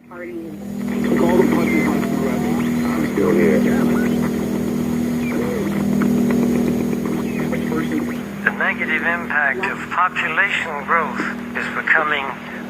Took all the punches on the rebels. I'm still here. The negative impact of population growth is becoming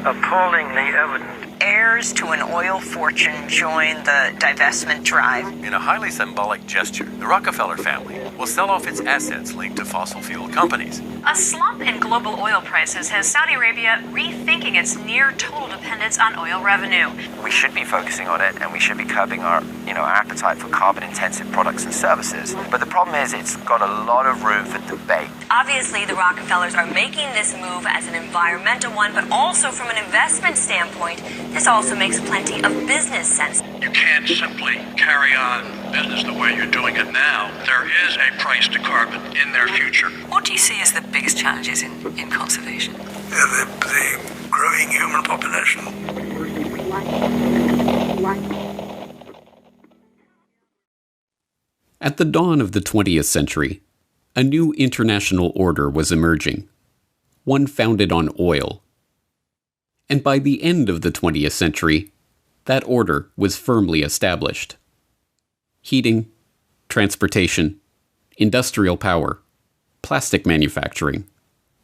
appallingly evident. Heirs to an oil fortune join the divestment drive. In a highly symbolic gesture, the Rockefeller family will sell off its assets linked to fossil fuel companies. A slump in global oil prices has Saudi Arabia rethinking its near total dependence on oil revenue. We should be focusing on it, and we should be curbing our appetite for carbon-intensive products and services. But the problem is it's got a lot of room for debate. Obviously, the Rockefellers are making this move as an environmental one, but also from an investment standpoint, this also makes plenty of business sense. You can't simply carry on business the way you're doing it now. There is a price to carbon in their future. What do you see as the biggest challenges in conservation? The growing human population. At the dawn of the 20th century, a new international order was emerging, one founded on oil. And by the end of the 20th century, that order was firmly established. Heating, transportation, industrial power, plastic manufacturing,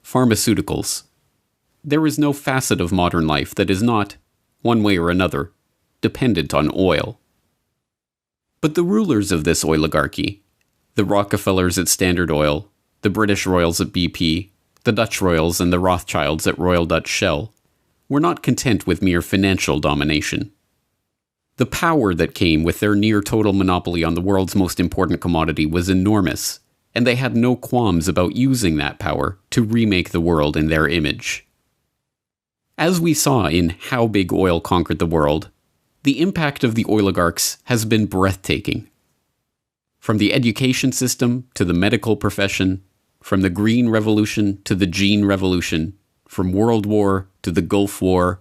pharmaceuticals. There is no facet of modern life that is not, one way or another, dependent on oil. But the rulers of this oligarchy, the Rockefellers at Standard Oil, the British royals at BP, the Dutch royals and the Rothschilds at Royal Dutch Shell, were not content with mere financial domination. The power that came with their near-total monopoly on the world's most important commodity was enormous, and they had no qualms about using that power to remake the world in their image. As we saw in How Big Oil Conquered the World, the impact of the oligarchs has been breathtaking. From the education system to the medical profession, from the Green Revolution to the Gene Revolution, from World War to the Gulf War,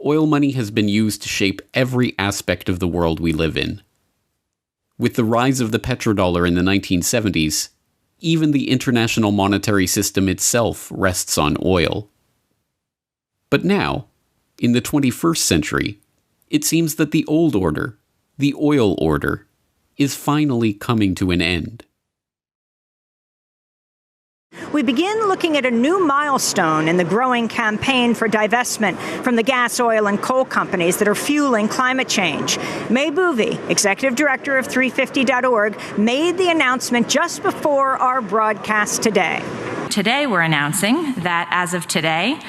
oil money has been used to shape every aspect of the world we live in. With the rise of the petrodollar in the 1970s, even the international monetary system itself rests on oil. But now, in the 21st century, it seems that the old order, the oil order, is finally coming to an end. We begin looking at a new milestone in the growing campaign for divestment from the gas, oil, and coal companies that are fueling climate change. May Boovy, executive director of 350.org, made the announcement just before our broadcast today. Today we're announcing that as of today,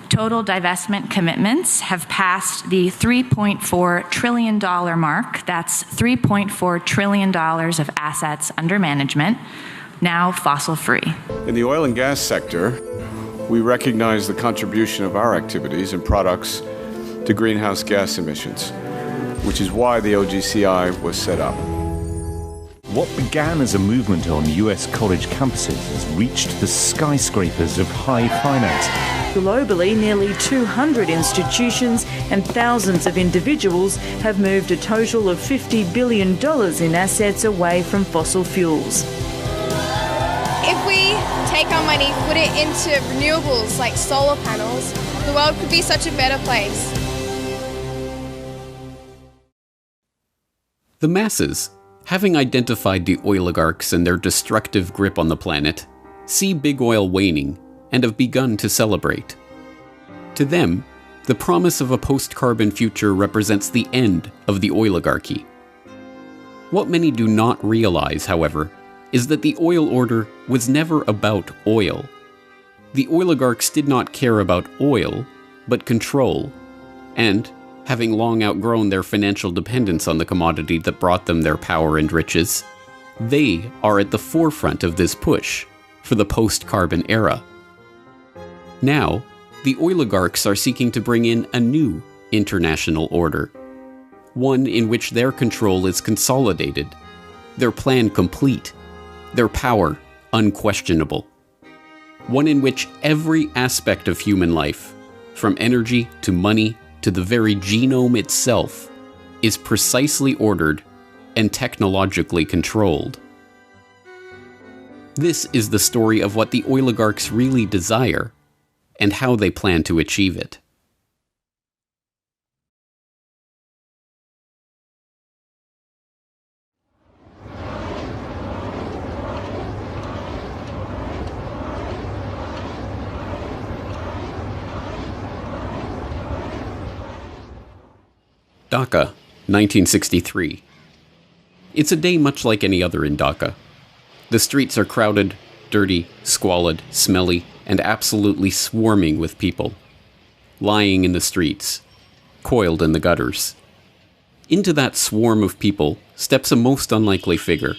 total divestment commitments have passed the $3.4 trillion mark. That's $3.4 trillion of assets under management, now fossil-free. In the oil and gas sector, we recognize the contribution of our activities and products to greenhouse gas emissions, which is why the OGCI was set up. What began as a movement on US college campuses has reached the skyscrapers of high finance. Globally, nearly 200 institutions and thousands of individuals have moved a total of $50 billion in assets away from fossil fuels. If we take our money, put it into renewables like solar panels, the world could be such a better place. The masses, having identified the oligarchs and their destructive grip on the planet, see big oil waning and have begun to celebrate. To them, the promise of a post-carbon future represents the end of the oligarchy. What many do not realize, however, is that the oil order was never about oil. The oligarchs did not care about oil, but control, and, having long outgrown their financial dependence on the commodity that brought them their power and riches, they are at the forefront of this push for the post-carbon era. Now, the oligarchs are seeking to bring in a new international order, one in which their control is consolidated, their plan complete, their power unquestionable. One in which every aspect of human life, from energy to money to the very genome itself, is precisely ordered and technologically controlled. This is the story of what the oligarchs really desire and how they plan to achieve it. Dhaka, 1963. It's a day much like any other in Dhaka. The streets are crowded, dirty, squalid, smelly, and absolutely swarming with people. Lying in the streets, coiled in the gutters. Into that swarm of people steps a most unlikely figure.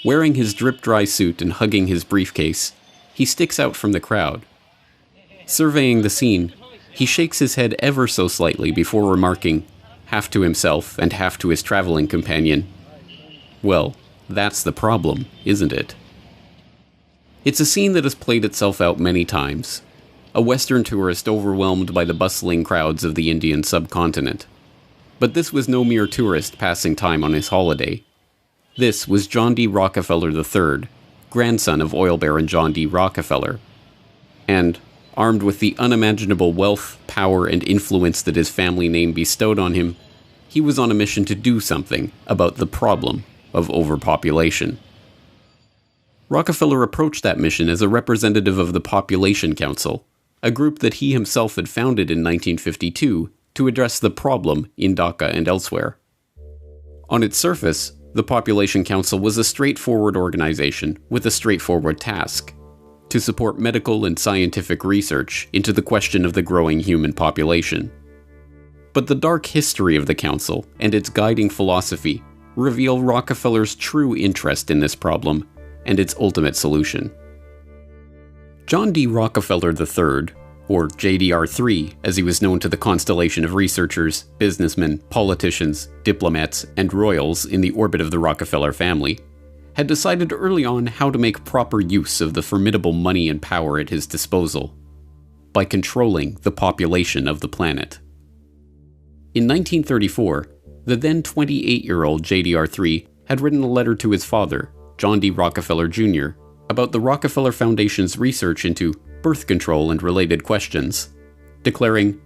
Wearing his drip-dry suit and hugging his briefcase, he sticks out from the crowd. Surveying the scene, he shakes his head ever so slightly before remarking, half to himself and half to his traveling companion, "Well, that's the problem, isn't it?" It's a scene that has played itself out many times. A Western tourist overwhelmed by the bustling crowds of the Indian subcontinent. But this was no mere tourist passing time on his holiday. This was John D. Rockefeller III, grandson of oil baron John D. Rockefeller. And, armed with the unimaginable wealth, power, and influence that his family name bestowed on him, he was on a mission to do something about the problem of overpopulation. Rockefeller approached that mission as a representative of the Population Council, a group that he himself had founded in 1952 to address the problem in Dhaka and elsewhere. On its surface, the Population Council was a straightforward organization with a straightforward task: to support medical and scientific research into the question of the growing human population. But the dark history of the council and its guiding philosophy reveal Rockefeller's true interest in this problem and its ultimate solution. John D. Rockefeller III, or JDR3 as he was known to the constellation of researchers, businessmen, politicians, diplomats, and royals in the orbit of the Rockefeller family, had decided early on how to make proper use of the formidable money and power at his disposal, by controlling the population of the planet. In 1934, the then 28-year-old JDR3 had written a letter to his father, John D. Rockefeller Jr., about the Rockefeller Foundation's research into birth control and related questions, declaring,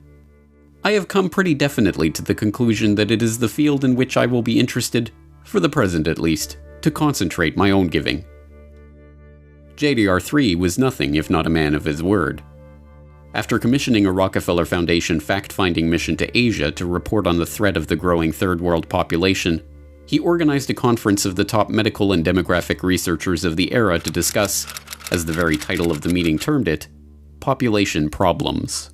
"I have come pretty definitely to the conclusion that it is the field in which I will be interested, for the present at least, to concentrate my own giving." JDR3 was nothing if not a man of his word. After commissioning a Rockefeller Foundation fact-finding mission to Asia to report on the threat of the growing Third World population, he organized a conference of the top medical and demographic researchers of the era to discuss, as the very title of the meeting termed it, population problems.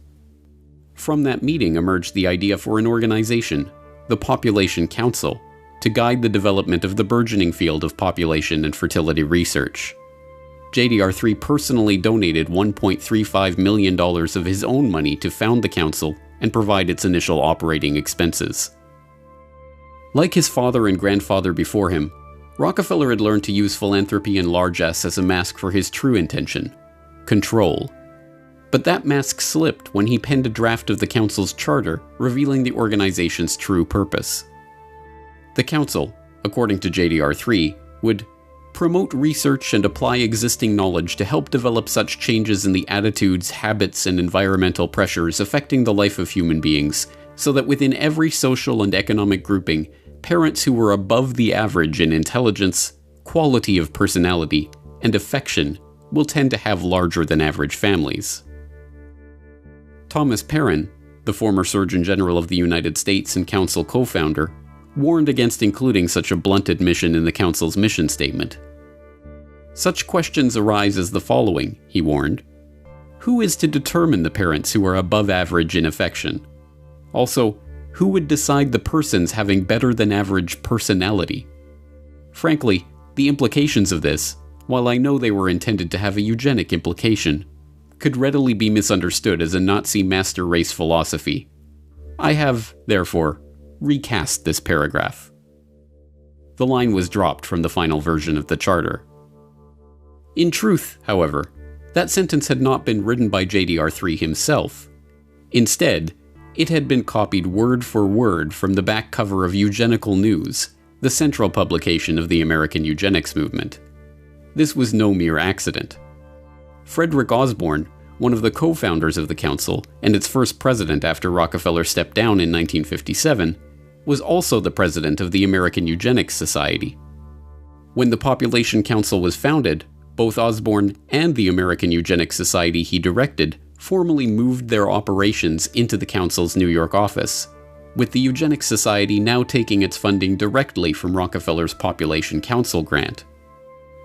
From that meeting emerged the idea for an organization, the Population Council, to guide the development of the burgeoning field of population and fertility research. JDR3 personally donated $1.35 million of his own money to found the council and provide its initial operating expenses. Like his father and grandfather before him, Rockefeller had learned to use philanthropy and largesse as a mask for his true intention: control. But that mask slipped when he penned a draft of the council's charter revealing the organization's true purpose. The council, according to JDR3, would promote research and apply existing knowledge to help develop such changes in the attitudes, habits, and environmental pressures affecting the life of human beings, so that within every social and economic grouping, parents who were above the average in intelligence, quality of personality, and affection will tend to have larger than average families. Thomas Perrin, the former Surgeon General of the United States and council co-founder, warned against including such a blunt admission in the council's mission statement. Such questions arise as the following, he warned. Who is to determine the parents who are above average in affection? Also, who would decide the persons having better than average personality? Frankly, the implications of this, while I know they were intended to have a eugenic implication, could readily be misunderstood as a Nazi master race philosophy. I have, therefore, recast this paragraph. The line was dropped from the final version of the charter. In truth, however, that sentence had not been written by JDR3 himself. Instead, it had been copied word for word from the back cover of Eugenical News, the central publication of the American eugenics movement. This was no mere accident. Frederick Osborne, one of the co-founders of the council and its first president after Rockefeller stepped down in 1957, was also the president of the American Eugenics Society. When the Population Council was founded, both Osborne and the American Eugenics Society he directed formally moved their operations into the council's New York office, with the Eugenics Society now taking its funding directly from Rockefeller's Population Council grant.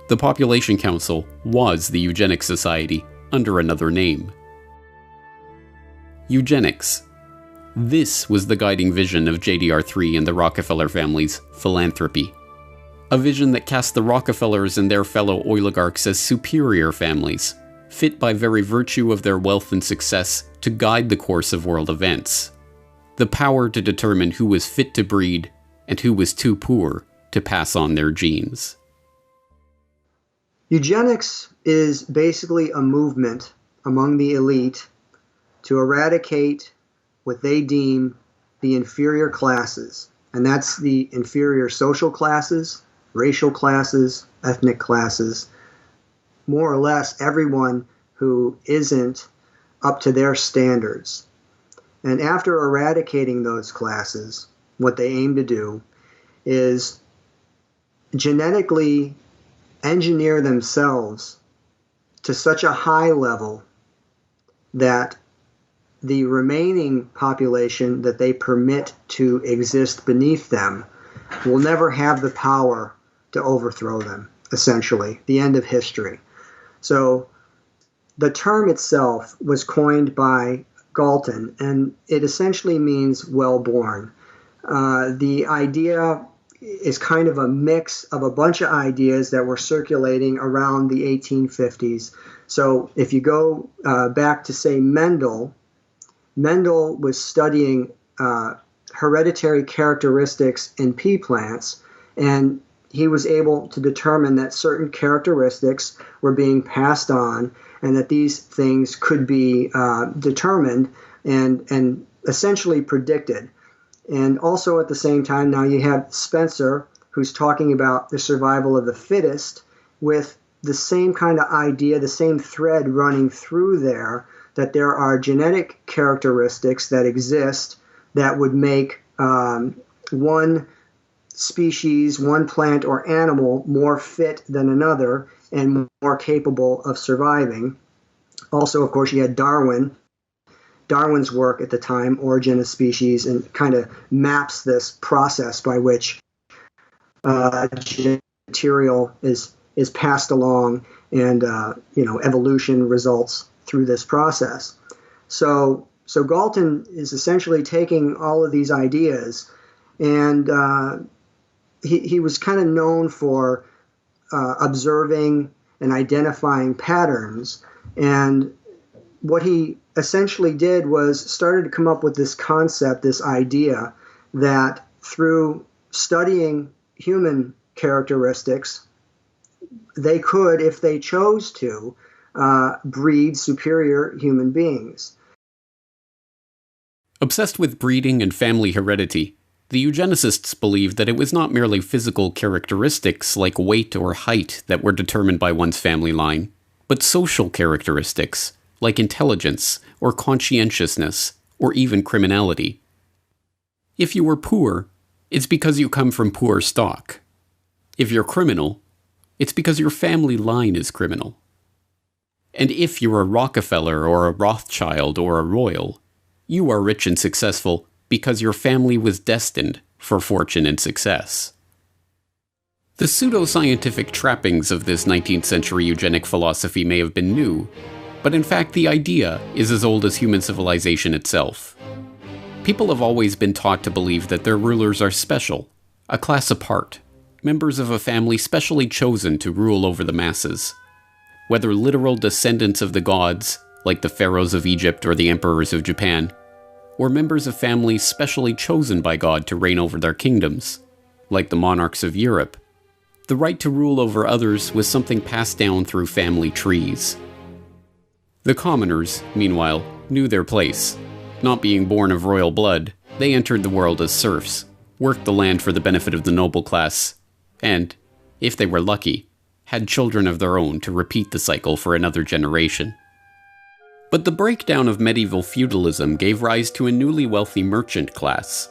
The Population Council was the Eugenics Society under another name. Eugenics. This was the guiding vision of JDR3 and the Rockefeller family's philanthropy. A vision that cast the Rockefellers and their fellow oligarchs as superior families, fit by very virtue of their wealth and success to guide the course of world events. The power to determine who was fit to breed and who was too poor to pass on their genes. Eugenics is basically a movement among the elite to eradicate what they deem the inferior classes, and that's the inferior social classes, racial classes, ethnic classes, more or less everyone who isn't up to their standards. And after eradicating those classes, what they aim to do is genetically engineer themselves to such a high level that the remaining population that they permit to exist beneath them will never have the power to overthrow them, essentially, the end of history. So the term itself was coined by Galton, and it essentially means well-born. The idea is kind of a mix of a bunch of ideas that were circulating around the 1850s. So if you go back to, say, Mendel was studying hereditary characteristics in pea plants, and he was able to determine that certain characteristics were being passed on and that these things could be determined and essentially predicted. And also at the same time, now you have Spencer, who's talking about the survival of the fittest, with the same kind of idea, the same thread running through there, that there are genetic characteristics that exist that would make one species, one plant or animal more fit than another and more capable of surviving. Also, of course, you had Darwin's work at the time, Origin of Species, and kind of maps this process by which genetic material is passed along and evolution results through this process. So Galton is essentially taking all of these ideas, and he was kind of known for observing and identifying patterns. And what he essentially did was started to come up with this concept, this idea that through studying human characteristics, they could, if they chose to, breed superior human beings. Obsessed with breeding and family heredity, the eugenicists believed that it was not merely physical characteristics like weight or height that were determined by one's family line, but social characteristics like intelligence or conscientiousness or even criminality. If you were poor, it's because you come from poor stock. If you're criminal, it's because your family line is criminal. And if you're a Rockefeller or a Rothschild or a royal, you are rich and successful because your family was destined for fortune and success. The pseudoscientific trappings of this 19th century eugenic philosophy may have been new, but in fact the idea is as old as human civilization itself. People have always been taught to believe that their rulers are special, a class apart, members of a family specially chosen to rule over the masses. Whether literal descendants of the gods, like the pharaohs of Egypt or the emperors of Japan, or members of families specially chosen by God to reign over their kingdoms, like the monarchs of Europe, the right to rule over others was something passed down through family trees. The commoners, meanwhile, knew their place. Not being born of royal blood, they entered the world as serfs, worked the land for the benefit of the noble class, and, if they were lucky, had children of their own to repeat the cycle for another generation. But the breakdown of medieval feudalism gave rise to a newly wealthy merchant class.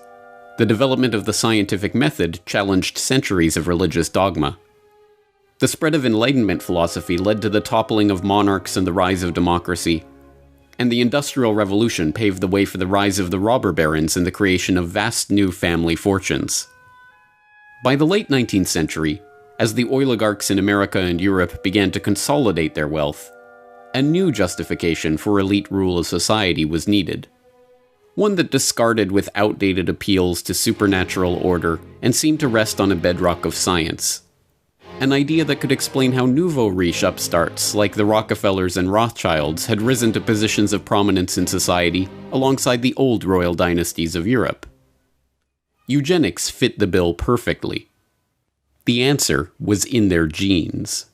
The development of the scientific method challenged centuries of religious dogma. The spread of Enlightenment philosophy led to the toppling of monarchs and the rise of democracy. and the Industrial Revolution paved the way for the rise of the robber barons and the creation of vast new family fortunes. By the late 19th century, as the oligarchs in America and Europe began to consolidate their wealth, a new justification for elite rule of society was needed. One that discarded with outdated appeals to supernatural order and seemed to rest on a bedrock of science. An idea that could explain how nouveau riche upstarts like the Rockefellers and Rothschilds had risen to positions of prominence in society alongside the old royal dynasties of Europe. Eugenics fit the bill perfectly. The answer was in their genes.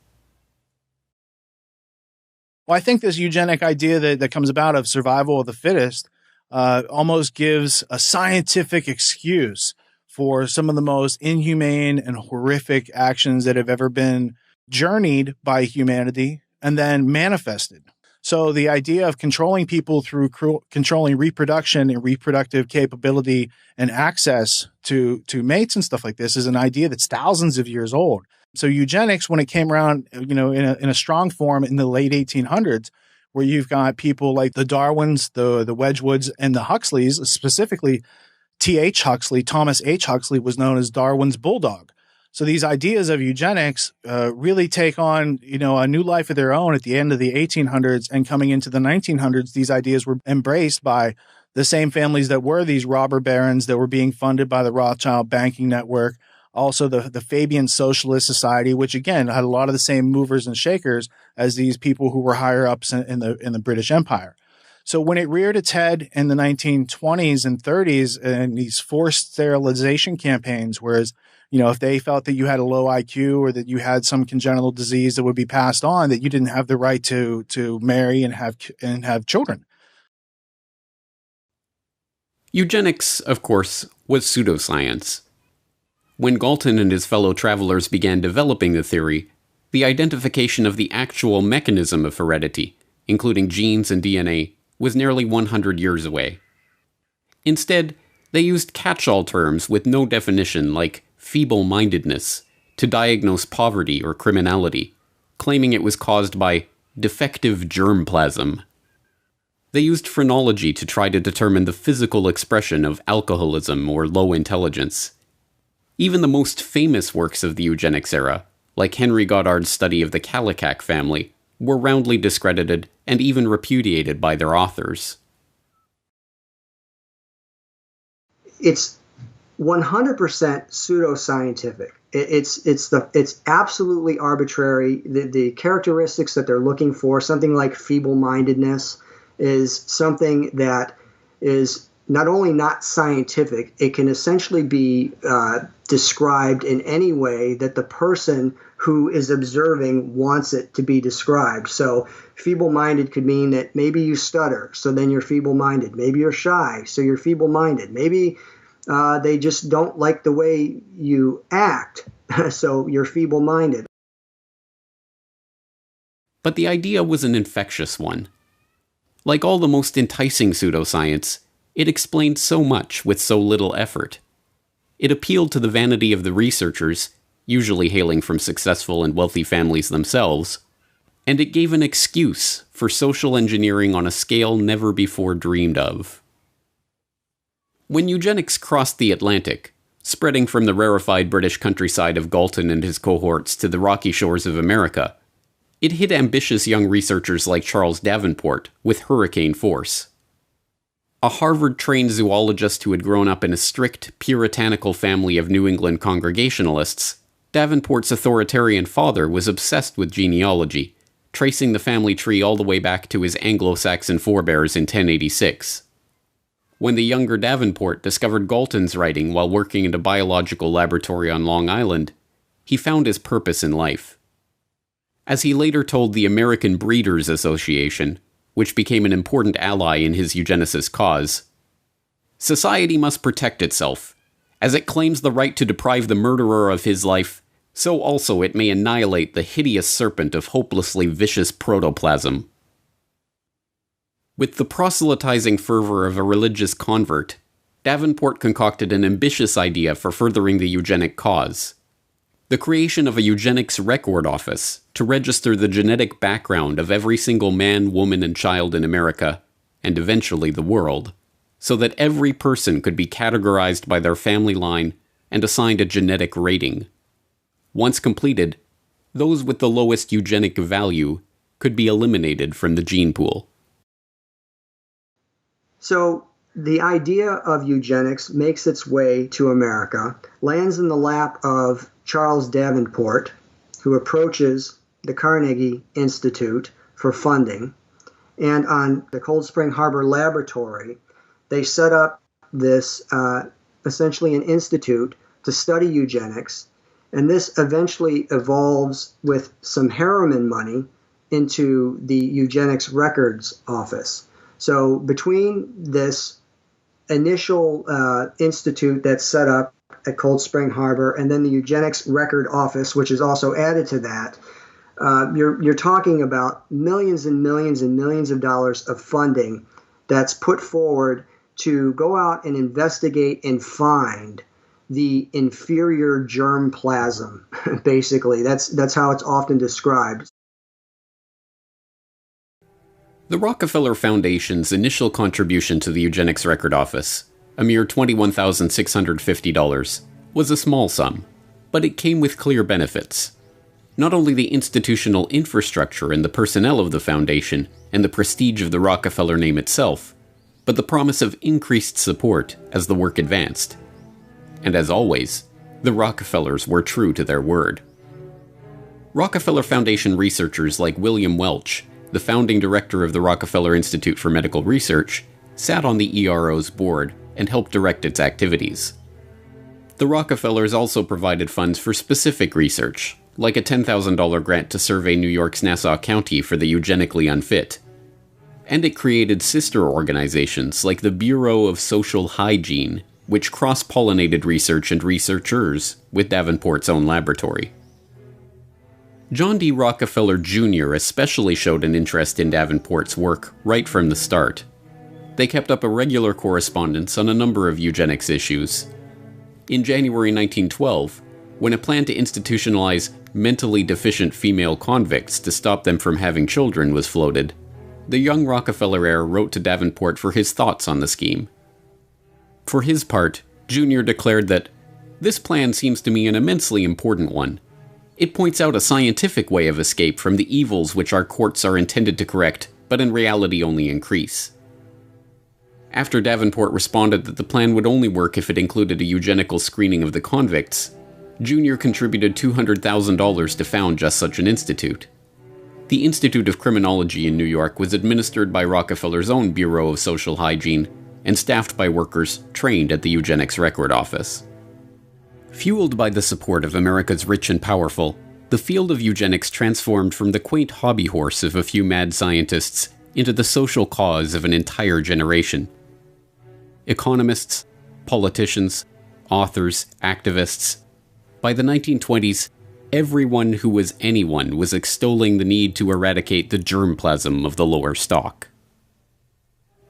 Well, I think this eugenic idea that comes about of survival of the fittest almost gives a scientific excuse for some of the most inhumane and horrific actions that have ever been journeyed by humanity and then manifested. So the idea of controlling people through controlling reproduction and reproductive capability and access to mates and stuff like this is an idea that's thousands of years old. So eugenics, when it came around, in a strong form in the late 1800s, where you've got people like the Darwins, the Wedgwoods, and the Huxleys, specifically T.H. Huxley, Thomas H. Huxley was known as Darwin's bulldog. So these ideas of eugenics really take on, a new life of their own at the end of the 1800s, and coming into the 1900s, these ideas were embraced by the same families that were these robber barons that were being funded by the Rothschild banking network. Also the Fabian Socialist Society, which again had a lot of the same movers and shakers as these people who were higher ups in the British Empire. So when it reared its head in the 1920s and 30s and these forced sterilization campaigns, whereas, if they felt that you had a low IQ or that you had some congenital disease that would be passed on, that you didn't have the right to marry and have children. Eugenics, of course, was pseudoscience. When Galton and his fellow travelers began developing the theory, the identification of the actual mechanism of heredity, including genes and DNA, was nearly 100 years away. Instead, they used catch-all terms with no definition like feeble-mindedness to diagnose poverty or criminality, claiming it was caused by defective germplasm. They used phrenology to try to determine the physical expression of alcoholism or low intelligence. Even the most famous works of the eugenics era, like Henry Goddard's study of the Kallikak family, were roundly discredited and even repudiated by their authors. It's 100% pseudoscientific. It's absolutely arbitrary. The characteristics that they're looking for, something like feeble-mindedness, is something that is not only not scientific, it can essentially be described in any way that the person who is observing wants it to be described. So feeble-minded could mean that maybe you stutter, so then you're feeble-minded. Maybe you're shy, so you're feeble-minded. Maybe they just don't like the way you act, so you're feeble-minded. But the idea was an infectious one. Like all the most enticing pseudoscience, it explained so much with so little effort. It appealed to the vanity of the researchers, usually hailing from successful and wealthy families themselves, and it gave an excuse for social engineering on a scale never before dreamed of. When eugenics crossed the Atlantic, spreading from the rarefied British countryside of Galton and his cohorts to the rocky shores of America, it hit ambitious young researchers like Charles Davenport with hurricane force. A Harvard-trained zoologist who had grown up in a strict, puritanical family of New England Congregationalists, Davenport's authoritarian father was obsessed with genealogy, tracing the family tree all the way back to his Anglo-Saxon forebears in 1086. When the younger Davenport discovered Galton's writing while working in a biological laboratory on Long Island, he found his purpose in life. As he later told the American Breeders Association, which became an important ally in his eugenicist cause, "Society must protect itself. As it claims the right to deprive the murderer of his life, so also it may annihilate the hideous serpent of hopelessly vicious protoplasm." With the proselytizing fervor of a religious convert, Davenport concocted an ambitious idea for furthering the eugenic cause: the creation of a eugenics record office to register the genetic background of every single man, woman, and child in America and eventually the world, so that every person could be categorized by their family line and assigned a genetic rating. Once completed, those with the lowest eugenic value could be eliminated from the gene pool. So the idea of eugenics makes its way to America, lands in the lap of Charles Davenport, who approaches the Carnegie Institute for funding. And on the Cold Spring Harbor Laboratory, they set up this essentially an institute to study eugenics. And this eventually evolves with some Harriman money into the Eugenics Records Office. So between this initial institute that's set up at Cold Spring Harbor and then the Eugenics Record Office, which is also added to that, you're talking about millions and millions and millions of dollars of funding that's put forward to go out and investigate and find the inferior germplasm, basically. That's how it's often described. The Rockefeller Foundation's initial contribution to the Eugenics Record Office, a mere $21,650, was a small sum, but it came with clear benefits. Not only the institutional infrastructure and the personnel of the foundation and the prestige of the Rockefeller name itself, but the promise of increased support as the work advanced. And as always, the Rockefellers were true to their word. Rockefeller Foundation researchers like William Welch, the founding director of the Rockefeller Institute for Medical Research, sat on the ERO's board and helped direct its activities. The Rockefellers also provided funds for specific research, like a $10,000 grant to survey New York's Nassau County for the eugenically unfit. And it created sister organizations like the Bureau of Social Hygiene, which cross-pollinated research and researchers with Davenport's own laboratory. John D. Rockefeller Jr. especially showed an interest in Davenport's work right from the start. They kept up a regular correspondence on a number of eugenics issues. In January 1912, when a plan to institutionalize mentally deficient female convicts to stop them from having children was floated, the young Rockefeller heir wrote to Davenport for his thoughts on the scheme. For his part, Jr. declared that, "This plan seems to me an immensely important one. It points out a scientific way of escape from the evils which our courts are intended to correct, but in reality only increase." After Davenport responded that the plan would only work if it included a eugenical screening of the convicts, Jr. contributed $200,000 to found just such an institute. The Institute of Criminology in New York was administered by Rockefeller's own Bureau of Social Hygiene and staffed by workers trained at the Eugenics Record Office. Fueled by the support of America's rich and powerful, the field of eugenics transformed from the quaint hobby horse of a few mad scientists into the social cause of an entire generation. Economists, politicians, authors, activists. By the 1920s, everyone who was anyone was extolling the need to eradicate the germplasm of the lower stock.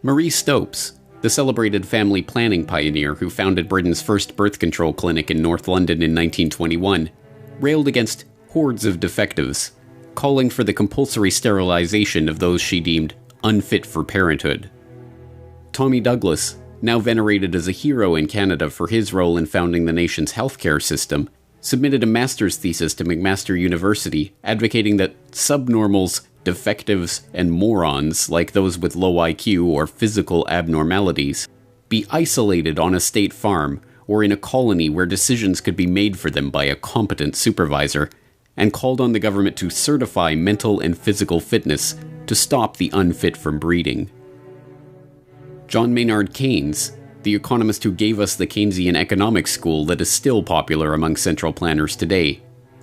Marie Stopes, the celebrated family planning pioneer who founded Britain's first birth control clinic in North London in 1921, railed against hordes of defectives, calling for the compulsory sterilization of those she deemed unfit for parenthood. Tommy Douglas, now venerated as a hero in Canada for his role in founding the nation's healthcare system, submitted a master's thesis to McMaster University advocating that subnormals, defectives, and morons, like those with low IQ or physical abnormalities, be isolated on a state farm or in a colony where decisions could be made for them by a competent supervisor, and called on the government to certify mental and physical fitness to stop the unfit from breeding. John Maynard Keynes, the economist who gave us the Keynesian economics school that is still popular among central planners today,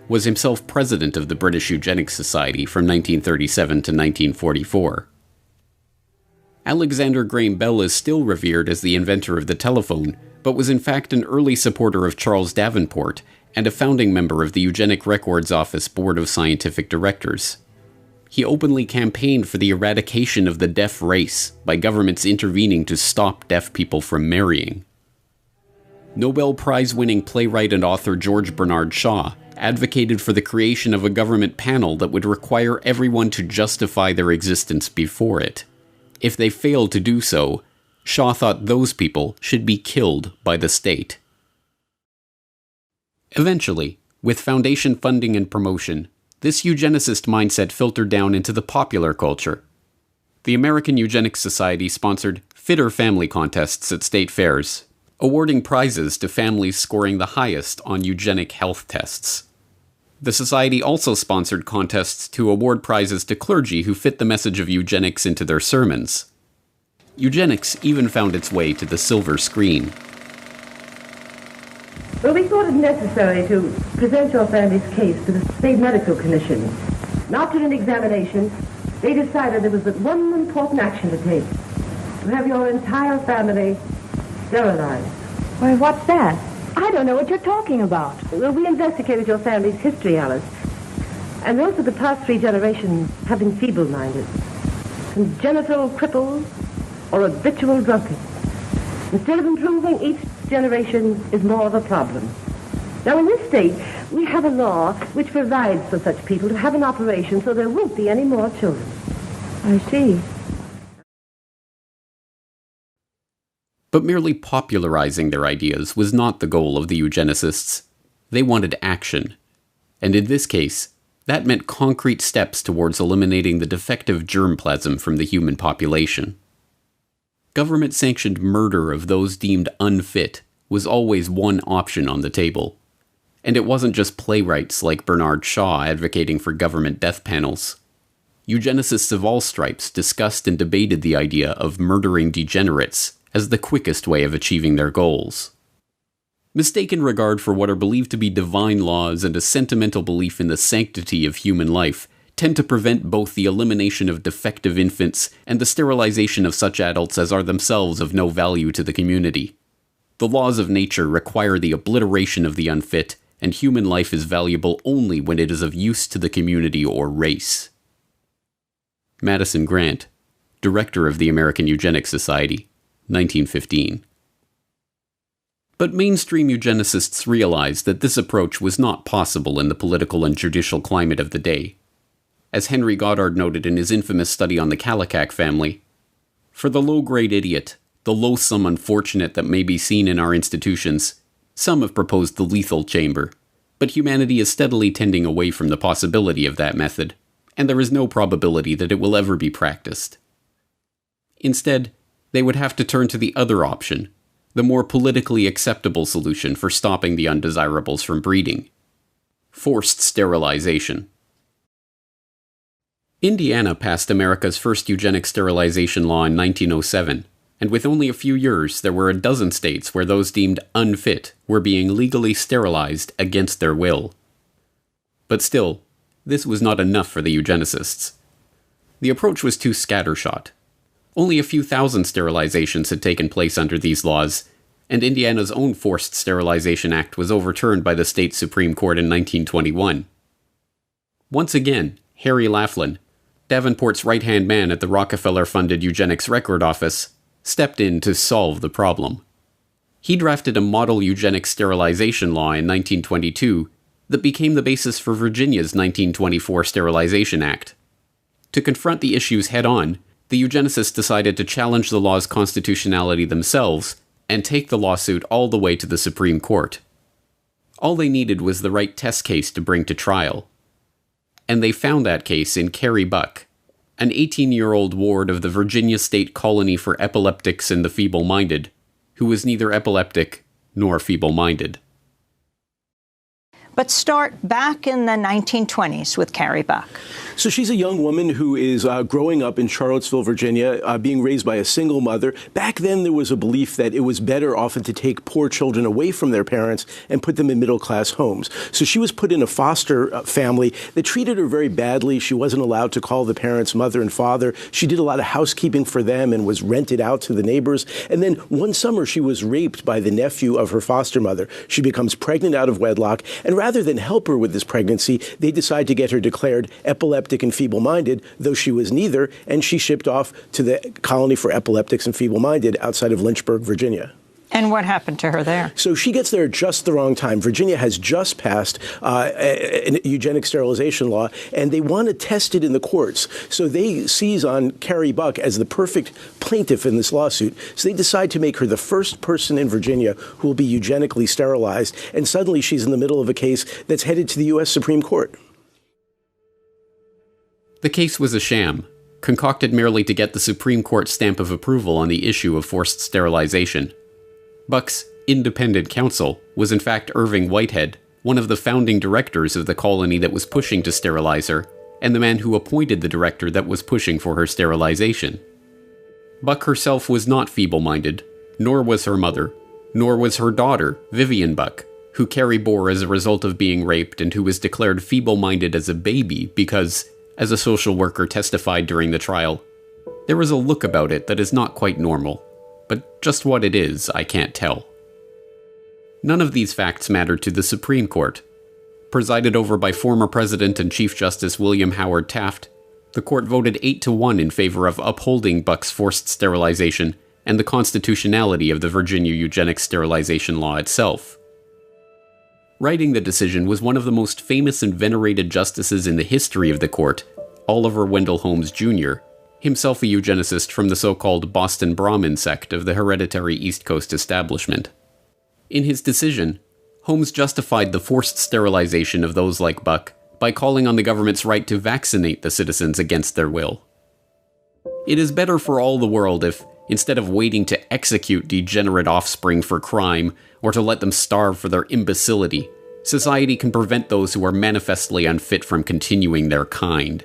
was himself president of the British Eugenics Society from 1937 to 1944. Alexander Graham Bell is still revered as the inventor of the telephone, but was in fact an early supporter of Charles Davenport and a founding member of the Eugenic Records Office Board of Scientific Directors. He openly campaigned for the eradication of the deaf race by governments intervening to stop deaf people from marrying. Nobel Prize-winning playwright and author George Bernard Shaw advocated for the creation of a government panel that would require everyone to justify their existence before it. If they failed to do so, Shaw thought those people should be killed by the state. Eventually, with foundation funding and promotion, this eugenicist mindset filtered down into the popular culture. The American Eugenics Society sponsored fitter family contests at state fairs, awarding prizes to families scoring the highest on eugenic health tests. The society also sponsored contests to award prizes to clergy who fit the message of eugenics into their sermons. Eugenics even found its way to the silver screen. Well, we thought it necessary to present your family's case to the State Medical Commission. And after an examination, they decided there was but one important action to take: to have your entire family sterilized. Why, what's that? I don't know what you're talking about. Well, we investigated your family's history, Alice. And most of the past 3 generations have been feeble-minded, congenital cripples, or habitual drunkards. Instead of improving, each generation is more of a problem. Now, in this state, we have a law which provides for such people to have an operation so there won't be any more children. I see. But merely popularizing their ideas was not the goal of the eugenicists. They wanted action. And in this case, that meant concrete steps towards eliminating the defective germplasm from the human population. Government-sanctioned murder of those deemed unfit was always one option on the table. And it wasn't just playwrights like Bernard Shaw advocating for government death panels. Eugenicists of all stripes discussed and debated the idea of murdering degenerates as the quickest way of achieving their goals. Mistaken regard for what are believed to be divine laws and a sentimental belief in the sanctity of human life tend to prevent both the elimination of defective infants and the sterilization of such adults as are themselves of no value to the community. The laws of nature require the obliteration of the unfit, and human life is valuable only when it is of use to the community or race. Madison Grant, Director of the American Eugenics Society, 1915. But mainstream eugenicists realized that this approach was not possible in the political and judicial climate of the day. As Henry Goddard noted in his infamous study on the Kallikak family, "For the low-grade idiot, the loathsome unfortunate that may be seen in our institutions, some have proposed the lethal chamber, but humanity is steadily tending away from the possibility of that method, and there is no probability that it will ever be practiced. Instead, they would have to turn to the other option, the more politically acceptable solution for stopping the undesirables from breeding: forced sterilization." Indiana passed America's first eugenic sterilization law in 1907, and with only a few years, there were a dozen states where those deemed unfit were being legally sterilized against their will. But still, this was not enough for the eugenicists. The approach was too scattershot. Only a few thousand sterilizations had taken place under these laws, and Indiana's own Forced Sterilization Act was overturned by the state Supreme Court in 1921. Once again, Harry Laughlin, Davenport's right-hand man at the Rockefeller-funded Eugenics Record Office, stepped in to solve the problem. He drafted a model eugenic sterilization law in 1922 that became the basis for Virginia's 1924 Sterilization Act. To confront the issues head-on, the eugenicists decided to challenge the law's constitutionality themselves and take the lawsuit all the way to the Supreme Court. All they needed was the right test case to bring to trial. And they found that case in Carrie Buck, an 18-year-old ward of the Virginia State Colony for Epileptics and the Feeble-Minded, who was neither epileptic nor feeble-minded. But start back in the 1920s with Carrie Buck. So she's a young woman who is growing up in Charlottesville, Virginia, being raised by a single mother. Back then, there was a belief that it was better often to take poor children away from their parents and put them in middle-class homes. So she was put in a foster family that treated her very badly. She wasn't allowed to call the parents mother and father. She did a lot of housekeeping for them and was rented out to the neighbors. And then one summer, she was raped by the nephew of her foster mother. She becomes pregnant out of wedlock, and rather than help her with this pregnancy, they decide to get her declared epileptic and feeble-minded, though she was neither, and she shipped off to the Colony for Epileptics and Feeble-Minded outside of Lynchburg, Virginia. And what happened to her there? So she gets there at just the wrong time. Virginia has just passed a eugenic sterilization law, and they want to test it in the courts. So they seize on Carrie Buck as the perfect plaintiff in this lawsuit. So they decide to make her the first person in Virginia who will be eugenically sterilized. And suddenly she's in the middle of a case that's headed to the U.S. Supreme Court. The case was a sham, concocted merely to get the Supreme Court stamp of approval on the issue of forced sterilization. Buck's independent counsel was in fact Irving Whitehead, one of the founding directors of the colony that was pushing to sterilize her, and the man who appointed the director that was pushing for her sterilization. Buck herself was not feeble-minded, nor was her mother, nor was her daughter, Vivian Buck, who Carrie bore as a result of being raped and who was declared feeble-minded as a baby because, as a social worker testified during the trial, there was a look about it that is not quite normal. But just what it is, I can't tell. None of these facts mattered to the Supreme Court. Presided over by former President and Chief Justice William Howard Taft, the court voted 8-1 in favor of upholding Buck's forced sterilization and the constitutionality of the Virginia eugenics sterilization law itself. Writing the decision was one of the most famous and venerated justices in the history of the court, Oliver Wendell Holmes Jr., himself a eugenicist from the so-called Boston Brahmin sect of the hereditary East Coast establishment. In his decision, Holmes justified the forced sterilization of those like Buck by calling on the government's right to vaccinate the citizens against their will. It is better for all the world if, instead of waiting to execute degenerate offspring for crime or to let them starve for their imbecility, society can prevent those who are manifestly unfit from continuing their kind.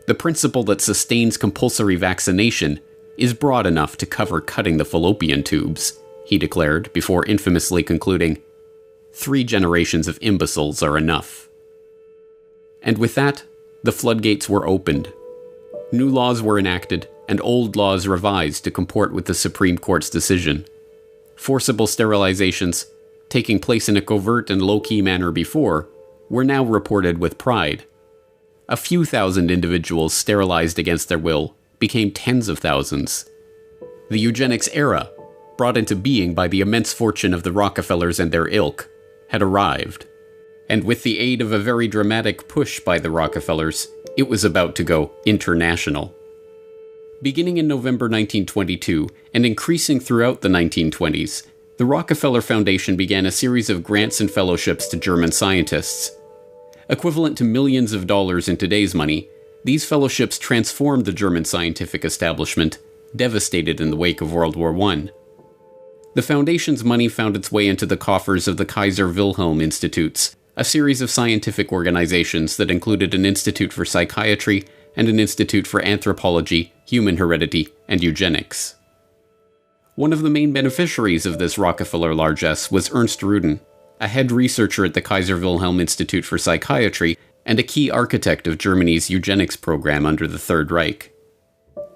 The principle that sustains compulsory vaccination is broad enough to cover cutting the fallopian tubes, he declared before infamously concluding, 3 generations of imbeciles are enough. And with that, the floodgates were opened. New laws were enacted, and old laws revised to comport with the Supreme Court's decision. Forcible sterilizations, taking place in a covert and low-key manner before, were now reported with pride. A few thousand individuals sterilized against their will became tens of thousands. The eugenics era, brought into being by the immense fortune of the Rockefellers and their ilk, had arrived. And with the aid of a very dramatic push by the Rockefellers, it was about to go international. Beginning in November 1922 and increasing throughout the 1920s, the Rockefeller Foundation began a series of grants and fellowships to German scientists. Equivalent to millions of dollars in today's money, these fellowships transformed the German scientific establishment, devastated in the wake of World War I. The Foundation's money found its way into the coffers of the Kaiser Wilhelm Institutes, a series of scientific organizations that included an institute for psychiatry and an institute for anthropology, human heredity, and eugenics. One of the main beneficiaries of this Rockefeller largesse was Ernst Rudin, a head researcher at the Kaiser Wilhelm Institute for Psychiatry and a key architect of Germany's eugenics program under the Third Reich.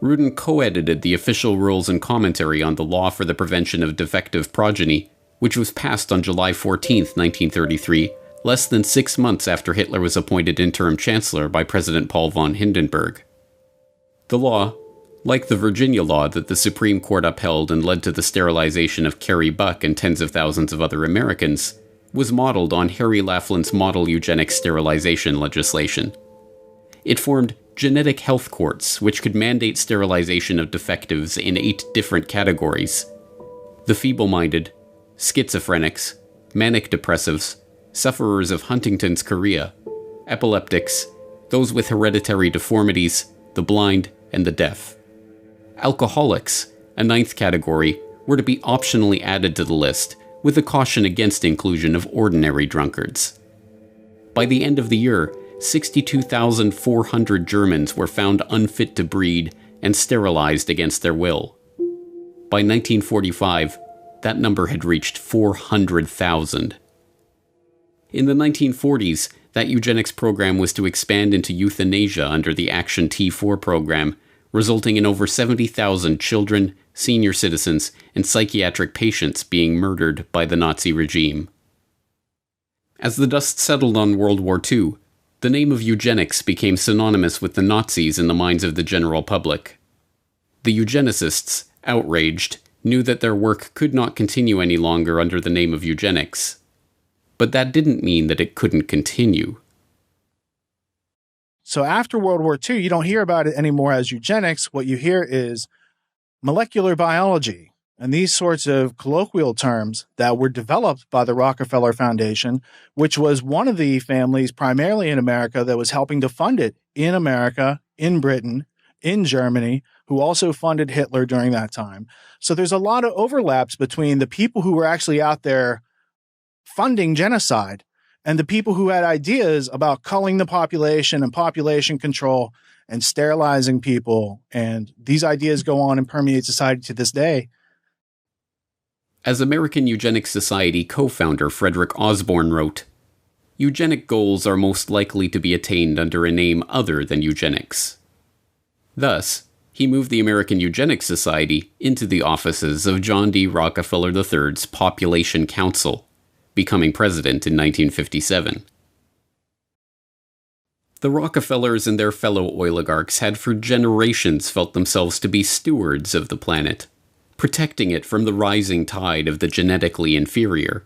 Rudin co-edited the official rules and commentary on the law for the prevention of defective progeny, which was passed on July 14, 1933, less than 6 months after Hitler was appointed interim chancellor by President Paul von Hindenburg. The law, like the Virginia law that the Supreme Court upheld and led to the sterilization of Carrie Buck and tens of thousands of other Americans, was modeled on Harry Laughlин's model eugenics sterilization legislation. It formed genetic health courts which could mandate sterilization of defectives in 8 different categories: the feeble-minded, schizophrenics, manic depressives, sufferers of Huntington's chorea, epileptics, those with hereditary deformities, the blind, and the deaf. Alcoholics, a 9th category, were to be optionally added to the list, with a caution against inclusion of ordinary drunkards. By the end of the year, 62,400 Germans were found unfit to breed and sterilized against their will. By 1945, that number had reached 400,000. In the 1940s, that eugenics program was to expand into euthanasia under the Action T4 program, resulting in over 70,000 children, senior citizens, and psychiatric patients being murdered by the Nazi regime. As the dust settled on World War II, the name of eugenics became synonymous with the Nazis in the minds of the general public. The eugenicists, outraged, knew that their work could not continue any longer under the name of eugenics. But that didn't mean that it couldn't continue. So after World War II, you don't hear about it anymore as eugenics. What you hear is molecular biology and these sorts of colloquial terms that were developed by the Rockefeller Foundation, which was one of the families primarily in America that was helping to fund it in America, in Britain, in Germany, who also funded Hitler during that time. So there's a lot of overlaps between the people who were actually out there funding genocide and the people who had ideas about culling the population and population control and sterilizing people. And these ideas go on and permeate society to this day. As American Eugenics Society co-founder Frederick Osborne wrote, "Eugenic goals are most likely to be attained under a name other than eugenics." Thus, he moved the American Eugenics Society into the offices of John D. Rockefeller III's Population Council, becoming president in 1957. The Rockefellers and their fellow oligarchs had for generations felt themselves to be stewards of the planet, protecting it from the rising tide of the genetically inferior.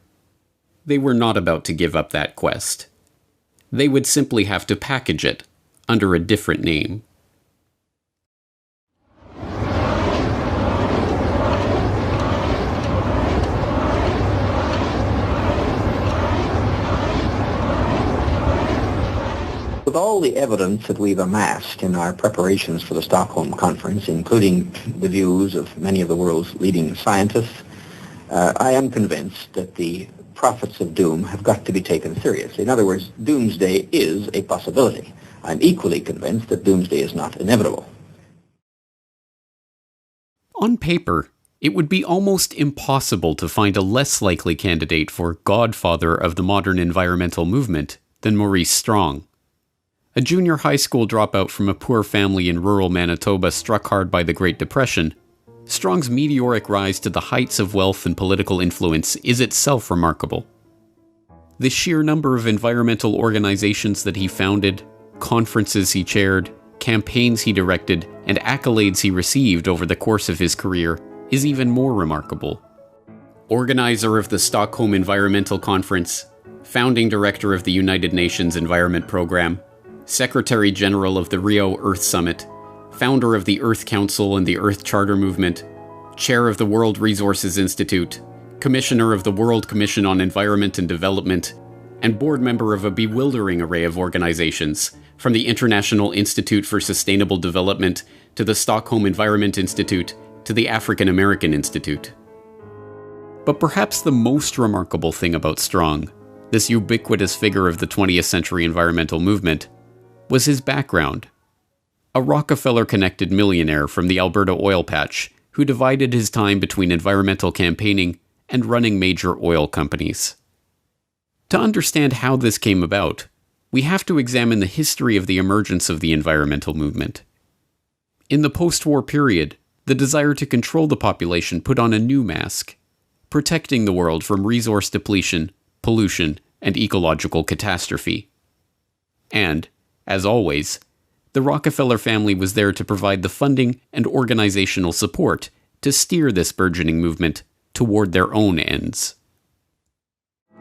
They were not about to give up that quest. They would simply have to package it under a different name. With all the evidence that we've amassed in our preparations for the Stockholm Conference, including the views of many of the world's leading scientists, I am convinced that the prophets of doom have got to be taken seriously. In other words, doomsday is a possibility. I'm equally convinced that doomsday is not inevitable. On paper, it would be almost impossible to find a less likely candidate for godfather of the modern environmental movement than Maurice Strong. A junior high school dropout from a poor family in rural Manitoba struck hard by the Great Depression, Strong's meteoric rise to the heights of wealth and political influence is itself remarkable. The sheer number of environmental organizations that he founded, conferences he chaired, campaigns he directed, and accolades he received over the course of his career is even more remarkable. Organizer of the Stockholm Environmental Conference, founding director of the United Nations Environment Program, Secretary General of the Rio Earth Summit, founder of the Earth Council and the Earth Charter Movement, chair of the World Resources Institute, commissioner of the World Commission on Environment and Development, and board member of a bewildering array of organizations, from the International Institute for Sustainable Development to the Stockholm Environment Institute to the African American Institute. But perhaps the most remarkable thing about Strong, this ubiquitous figure of the 20th century environmental movement, was his background. A Rockefeller-connected millionaire from the Alberta oil patch who divided his time between environmental campaigning and running major oil companies. To understand how this came about, we have to examine the history of the emergence of the environmental movement. In the post-war period, the desire to control the population put on a new mask, protecting the world from resource depletion, pollution, and ecological catastrophe. And, as always, the Rockefeller family was there to provide the funding and organizational support to steer this burgeoning movement toward their own ends.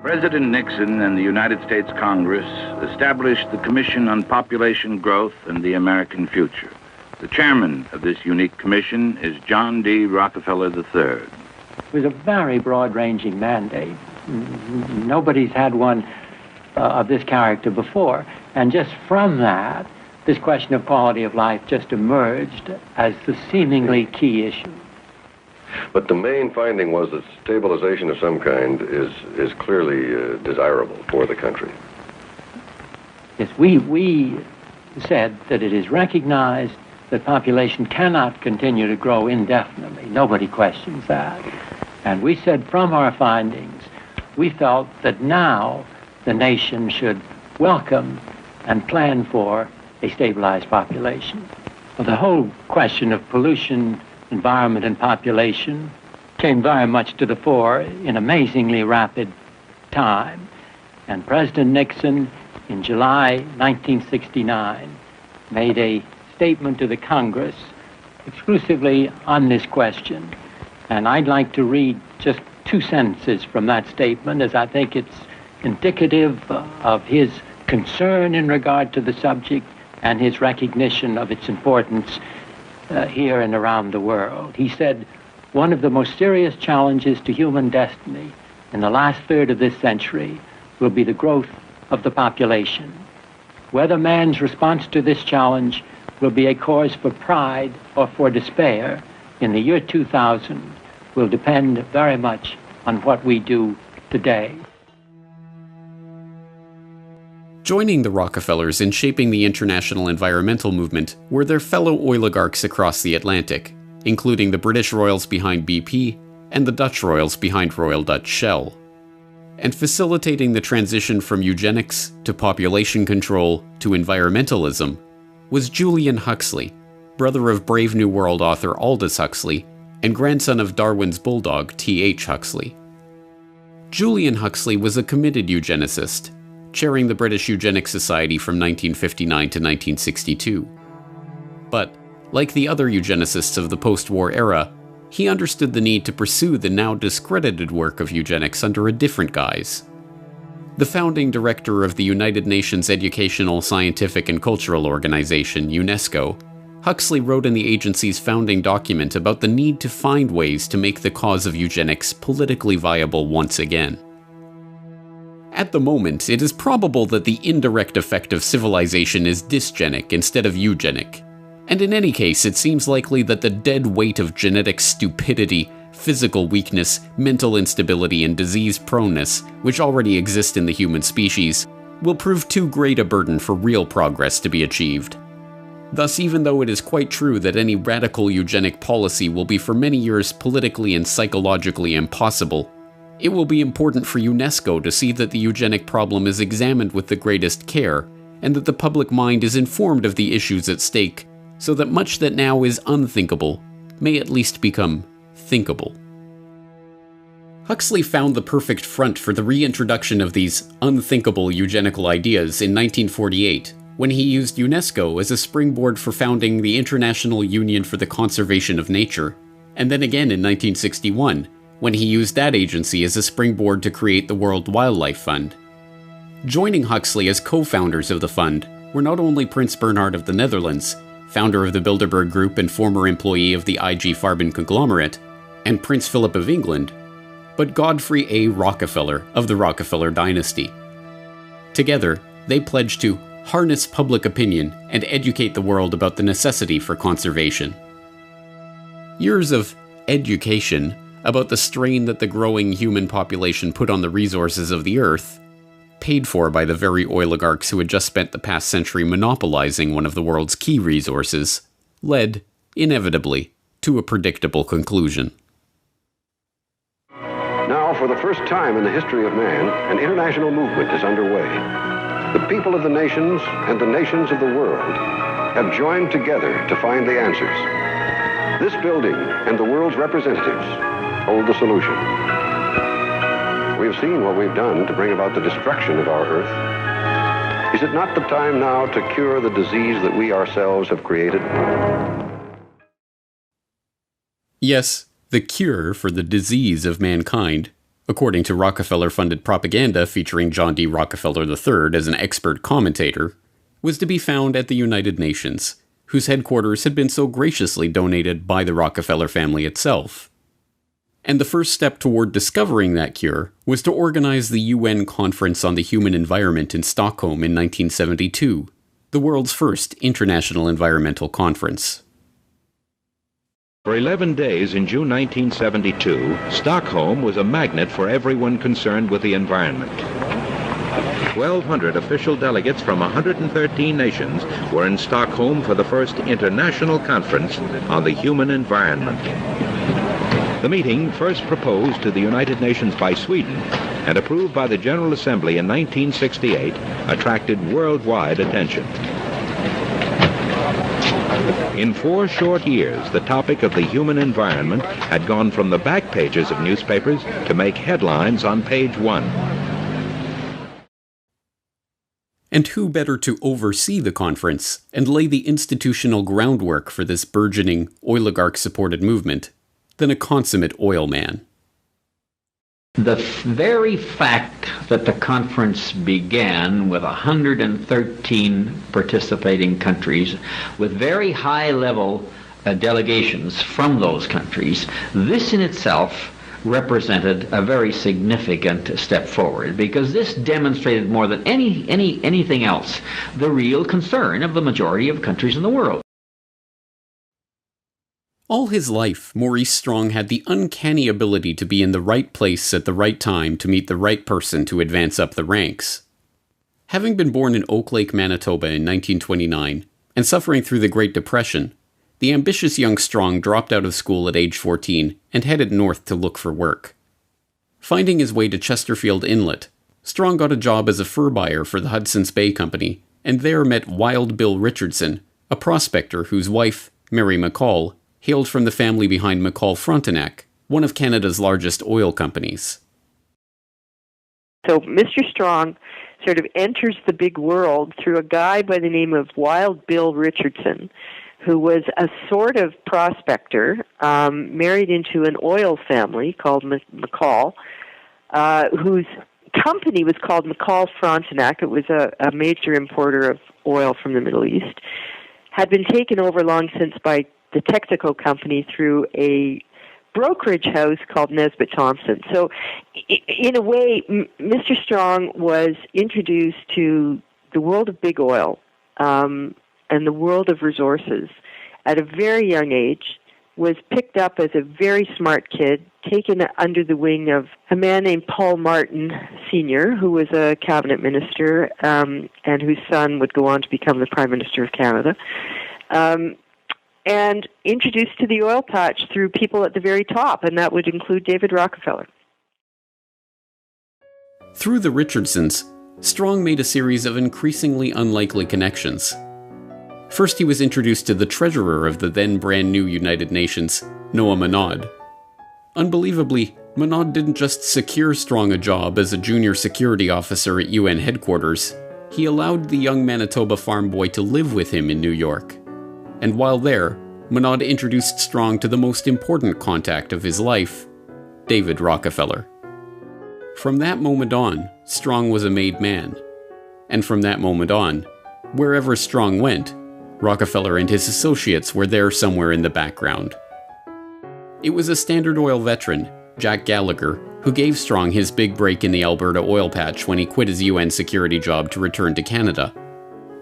President Nixon and the United States Congress established the Commission on Population Growth and the American Future. The chairman of this unique commission is John D. Rockefeller III. It was a very broad-ranging mandate. Nobody's had one of this character before. And just from that, this question of quality of life just emerged as the seemingly key issue. But the main finding was that stabilization of some kind is clearly desirable for the country. Yes, we said that it is recognized that population cannot continue to grow indefinitely. Nobody questions that. And we said from our findings, we felt that now the nation should welcome and plan for a stabilized population. Well, the whole question of pollution, environment, and population came very much to the fore in amazingly rapid time. And President Nixon, in July 1969, made a statement to the Congress exclusively on this question. And I'd like to read just 2 sentences from that statement, as I think it's indicative of his concern in regard to the subject and his recognition of its importance here and around the world. He said, "One of the most serious challenges to human destiny in the last third of this century will be the growth of the population. Whether man's response to this challenge will be a cause for pride or for despair in the year 2000 will depend very much on what we do today." Joining the Rockefellers in shaping the international environmental movement were their fellow oligarchs across the Atlantic, including the British royals behind BP and the Dutch royals behind Royal Dutch Shell. And facilitating the transition from eugenics to population control to environmentalism was Julian Huxley, brother of Brave New World author Aldous Huxley and grandson of Darwin's bulldog T.H. Huxley. Julian Huxley was a committed eugenicist, chairing the British Eugenics Society from 1959 to 1962. But, like the other eugenicists of the post-war era, he understood the need to pursue the now discredited work of eugenics under a different guise. The founding director of the United Nations Educational, Scientific and Cultural Organization, UNESCO, Huxley wrote in the agency's founding document about the need to find ways to make the cause of eugenics politically viable once again. At the moment, it is probable that the indirect effect of civilization is dysgenic instead of eugenic. And in any case, it seems likely that the dead weight of genetic stupidity, physical weakness, mental instability, and disease proneness, which already exist in the human species, will prove too great a burden for real progress to be achieved. Thus, even though it is quite true that any radical eugenic policy will be for many years politically and psychologically impossible, it will be important for UNESCO to see that the eugenic problem is examined with the greatest care, and that the public mind is informed of the issues at stake, so that much that now is unthinkable may at least become thinkable. Huxley found the perfect front for the reintroduction of these unthinkable eugenical ideas in 1948, when he used UNESCO as a springboard for founding the International Union for the Conservation of Nature, and then again in 1961, when he used that agency as a springboard to create the World Wildlife Fund. Joining Huxley as co-founders of the fund were not only Prince Bernhard of the Netherlands, founder of the Bilderberg Group and former employee of the IG Farben conglomerate, and Prince Philip of England, but Godfrey A. Rockefeller of the Rockefeller dynasty. Together, they pledged to harness public opinion and educate the world about the necessity for conservation. Years of education about the strain that the growing human population put on the resources of the Earth, paid for by the very oligarchs who had just spent the past century monopolizing one of the world's key resources, led, inevitably, to a predictable conclusion. Now, for the first time in the history of man, an international movement is underway. The people of the nations and the nations of the world have joined together to find the answers. This building and the world's representatives hold the solution. We have seen what we've done to bring about the destruction of our Earth. Is it not the time now to cure the disease that we ourselves have created? Yes, the cure for the disease of mankind, according to Rockefeller-funded propaganda featuring John D. Rockefeller III as an expert commentator, was to be found at the United Nations, whose headquarters had been so graciously donated by the Rockefeller family itself. And the first step toward discovering that cure was to organize the UN Conference on the Human Environment in Stockholm in 1972, the world's first international environmental conference. For 11 days in June 1972, Stockholm was a magnet for everyone concerned with the environment. 1,200 official delegates from 113 nations were in Stockholm for the first international conference on the human environment. The meeting, first proposed to the United Nations by Sweden and approved by the General Assembly in 1968, attracted worldwide attention. In 4 short years, the topic of the human environment had gone from the back pages of newspapers to make headlines on page 1. And who better to oversee the conference and lay the institutional groundwork for this burgeoning, oligarch-supported movement than a consummate oil man. The very fact that the conference began with 113 participating countries with very high-level delegations from those countries, this in itself represented a very significant step forward, because this demonstrated more than anything else the real concern of the majority of countries in the world. All his life, Maurice Strong had the uncanny ability to be in the right place at the right time to meet the right person to advance up the ranks. Having been born in Oak Lake, Manitoba in 1929, and suffering through the Great Depression, the ambitious young Strong dropped out of school at age 14 and headed north to look for work. Finding his way to Chesterfield Inlet, Strong got a job as a fur buyer for the Hudson's Bay Company, and there met Wild Bill Richardson, a prospector whose wife, Mary McCall, hailed from the family behind McCall Frontenac, one of Canada's largest oil companies. So Mr. Strong sort of enters the big world through a guy by the name of Wild Bill Richardson, who was a sort of prospector, married into an oil family called McCall, whose company was called McCall Frontenac. It was a major importer of oil from the Middle East. Had been taken over long since by the Texaco company through a brokerage house called Nesbitt Thompson. So, in a way, Mr. Strong was introduced to the world of big oil and the world of resources at a very young age, was picked up as a very smart kid, taken under the wing of a man named Paul Martin Sr., who was a cabinet minister and whose son would go on to become the Prime Minister of Canada. And introduced to the oil patch through people at the very top, and that would include David Rockefeller. Through the Richardsons, Strong made a series of increasingly unlikely connections. First, he was introduced to the treasurer of the then brand new United Nations, Noah Monod. Unbelievably, Monod didn't just secure Strong a job as a junior security officer at UN headquarters, he allowed the young Manitoba farm boy to live with him in New York. And while there, Monod introduced Strong to the most important contact of his life, David Rockefeller. From that moment on, Strong was a made man. And from that moment on, wherever Strong went, Rockefeller and his associates were there somewhere in the background. It was a Standard Oil veteran, Jack Gallagher, who gave Strong his big break in the Alberta oil patch when he quit his UN security job to return to Canada.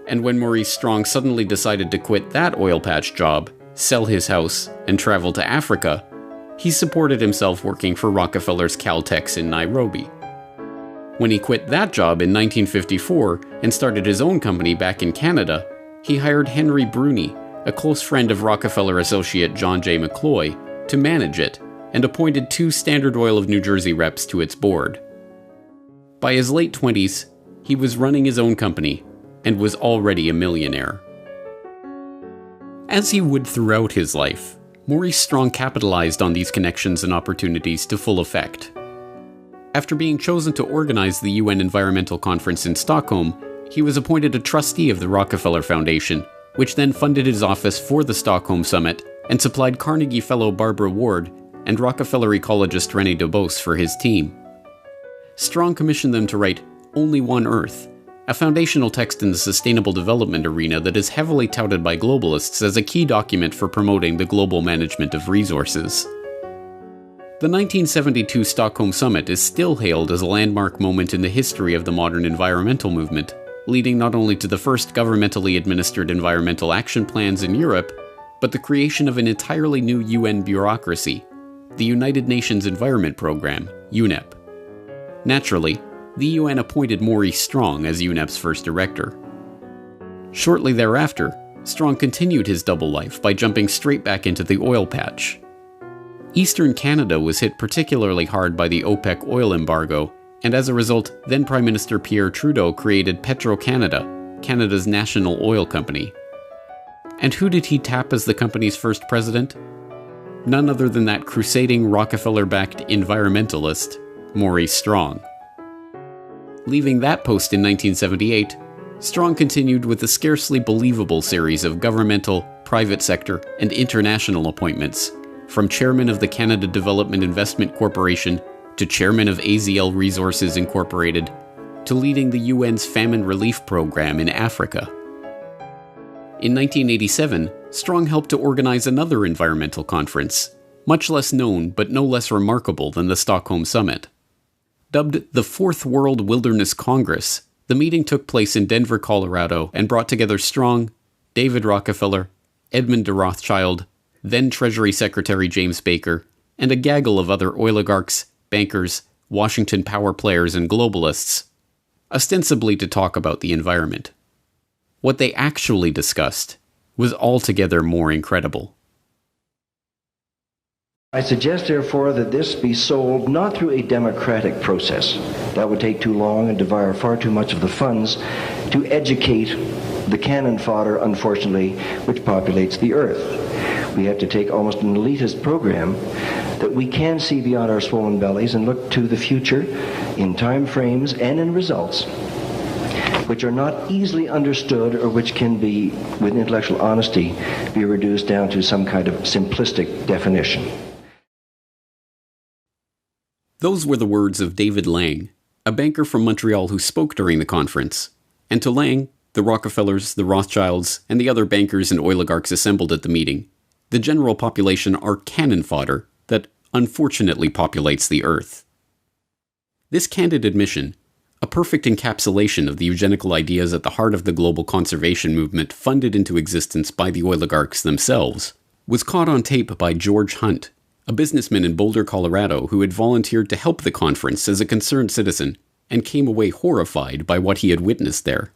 And when Maurice Strong suddenly decided to quit that oil patch job, sell his house, and travel to Africa, he supported himself working for Rockefeller's Caltex in Nairobi. When he quit that job in 1954 and started his own company back in Canada, he hired Henry Bruni, a close friend of Rockefeller associate John J. McCloy, to manage it, and appointed 2 Standard Oil of New Jersey reps to its board. By his late 20s, he was running his own company, and was already a millionaire. As he would throughout his life, Maurice Strong capitalized on these connections and opportunities to full effect. After being chosen to organize the UN Environmental Conference in Stockholm, he was appointed a trustee of the Rockefeller Foundation, which then funded his office for the Stockholm Summit and supplied Carnegie Fellow Barbara Ward and Rockefeller ecologist René Dubos for his team. Strong commissioned them to write Only One Earth, a foundational text in the sustainable development arena that is heavily touted by globalists as a key document for promoting the global management of resources. The 1972 Stockholm Summit is still hailed as a landmark moment in the history of the modern environmental movement, leading not only to the first governmentally administered environmental action plans in Europe, but the creation of an entirely new UN bureaucracy, the United Nations Environment Programme, UNEP. Naturally, the UN appointed Maurice Strong as UNEP's first director. Shortly thereafter, Strong continued his double life by jumping straight back into the oil patch. Eastern Canada was hit particularly hard by the OPEC oil embargo, and as a result, then Prime Minister Pierre Trudeau created Petro-Canada, Canada's national oil company. And who did he tap as the company's first president? None other than that crusading Rockefeller-backed environmentalist, Maurice Strong. Leaving that post in 1978, Strong continued with a scarcely believable series of governmental, private sector, and international appointments, from chairman of the Canada Development Investment Corporation to chairman of AZL Resources Incorporated to leading the UN's famine relief program in Africa. In 1987, Strong helped to organize another environmental conference, much less known but no less remarkable than the Stockholm Summit. Dubbed the Fourth World Wilderness Congress, the meeting took place in Denver, Colorado, and brought together Strong, David Rockefeller, Edmund de Rothschild, then Treasury Secretary James Baker, and a gaggle of other oligarchs, bankers, Washington power players, and globalists, ostensibly to talk about the environment. What they actually discussed was altogether more incredible. I suggest, therefore, that this be sold not through a democratic process. That would take too long and devour far too much of the funds to educate the cannon fodder, unfortunately, which populates the earth. We have to take almost an elitist program that we can see beyond our swollen bellies and look to the future in time frames and in results which are not easily understood or which can be, with intellectual honesty, be reduced down to some kind of simplistic definition. Those were the words of David Lang, a banker from Montreal who spoke during the conference. And to Lang, the Rockefellers, the Rothschilds, and the other bankers and oligarchs assembled at the meeting, the general population are cannon fodder that unfortunately populates the earth. This candid admission, a perfect encapsulation of the eugenical ideas at the heart of the global conservation movement funded into existence by the oligarchs themselves, was caught on tape by George Hunt, a businessman in Boulder, Colorado who had volunteered to help the conference as a concerned citizen and came away horrified by what he had witnessed there.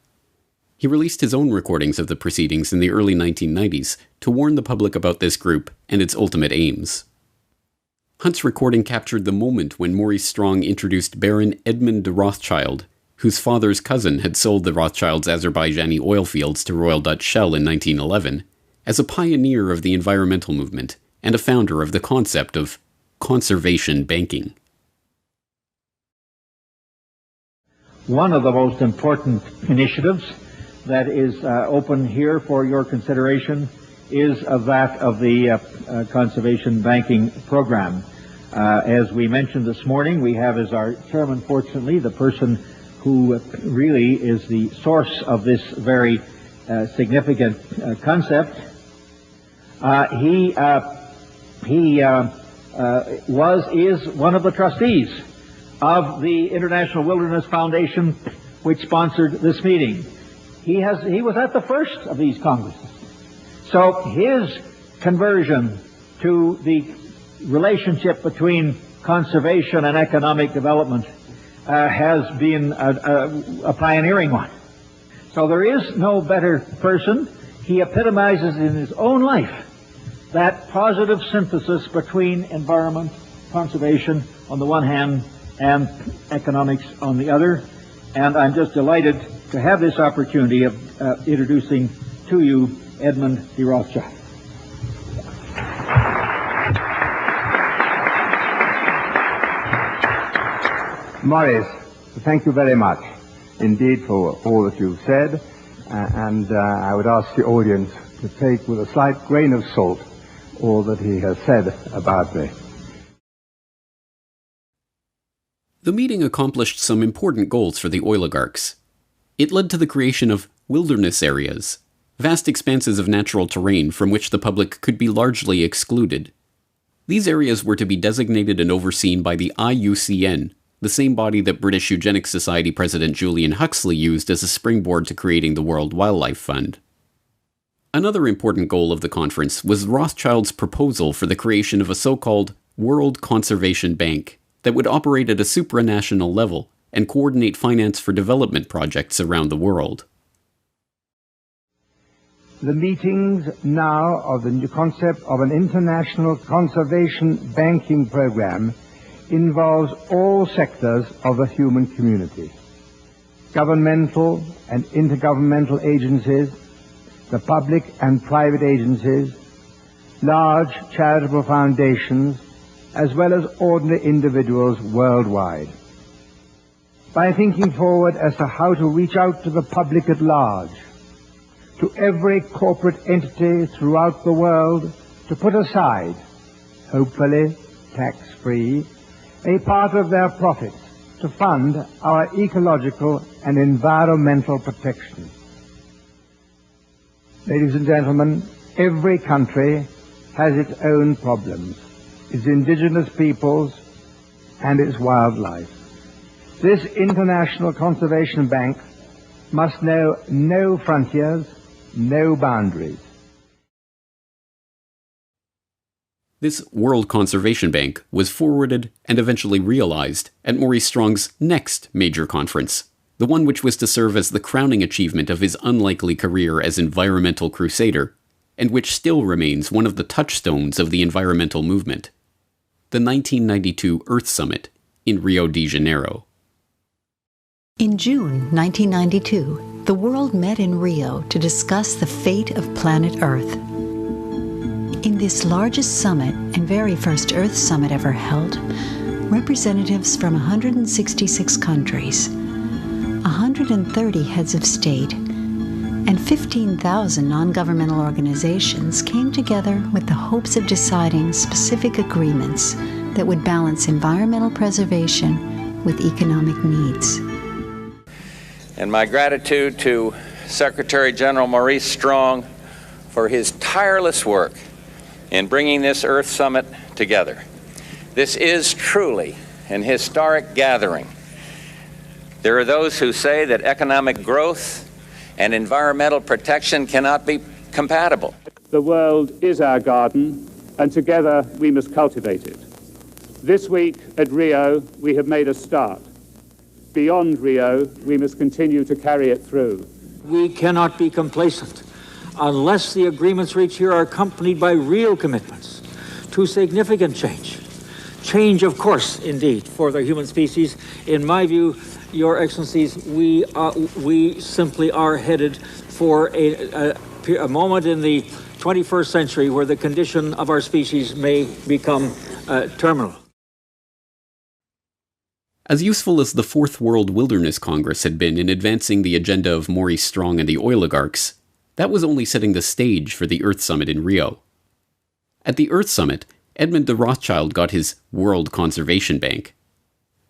He released his own recordings of the proceedings in the early 1990s to warn the public about this group and its ultimate aims. Hunt's recording captured the moment when Maurice Strong introduced Baron Edmund de Rothschild, whose father's cousin had sold the Rothschilds' Azerbaijani oil fields to Royal Dutch Shell in 1911, as a pioneer of the environmental movement and a founder of the concept of conservation banking. One of the most important initiatives that is open here for your consideration is that of the conservation banking program. As we mentioned this morning, we have as our chairman, fortunately, the person who really is the source of this very significant concept. He is one of the trustees of the International Wilderness Foundation, which sponsored this meeting. He was at the first of these congresses. So his conversion to the relationship between conservation and economic development has been a pioneering one. So there is no better person. He epitomizes in his own life that positive synthesis between environment, conservation on the one hand, and economics on the other. And I'm just delighted to have this opportunity of introducing to you Edmund de Rothschild. Maurice, thank you very much indeed for all that you've said, and I would ask the audience to take with a slight grain of salt all that he has said about me. The meeting accomplished some important goals for the oligarchs. It led to the creation of wilderness areas, vast expanses of natural terrain from which the public could be largely excluded. These areas were to be designated and overseen by the IUCN, the same body that British Eugenics Society President Julian Huxley used as a springboard to creating the World Wildlife Fund. Another important goal of the conference was Rothschild's proposal for the creation of a so-called World Conservation Bank that would operate at a supranational level and coordinate finance for development projects around the world. The meetings now of the new concept of an international conservation banking program involves all sectors of the human community, governmental and intergovernmental agencies, the public and private agencies, large charitable foundations, as well as ordinary individuals worldwide. By thinking forward as to how to reach out to the public at large, to every corporate entity throughout the world, to put aside hopefully tax-free, a part of their profits to fund our ecological and environmental protection. Ladies and gentlemen, every country has its own problems, its indigenous peoples and its wildlife. This International Conservation Bank must know no frontiers, no boundaries. This World Conservation Bank was forwarded and eventually realized at Maurice Strong's next major conference, the one which was to serve as the crowning achievement of his unlikely career as environmental crusader, and which still remains one of the touchstones of the environmental movement, the 1992 Earth Summit in Rio de Janeiro. In June 1992, the world met in Rio to discuss the fate of planet Earth. In this largest summit and very first Earth Summit ever held, representatives from 166 countries, 130 heads of state, and 15,000 non-governmental organizations came together with the hopes of deciding specific agreements that would balance environmental preservation with economic needs. And my gratitude to Secretary General Maurice Strong for his tireless work in bringing this Earth Summit together. This is truly an historic gathering. There are those who say that economic growth and environmental protection cannot be compatible. The world is our garden, and together we must cultivate it. This week at Rio, we have made a start. Beyond Rio, we must continue to carry it through. We cannot be complacent unless the agreements reached here are accompanied by real commitments to significant change. Change, of course, indeed, for the human species. In my view, Your Excellencies, we simply are headed for a moment in the 21st century where the condition of our species may become terminal. As useful as the Fourth World Wilderness Congress had been in advancing the agenda of Maurice Strong and the oligarchs, that was only setting the stage for the Earth Summit in Rio. At the Earth Summit, Edmund de Rothschild got his World Conservation Bank.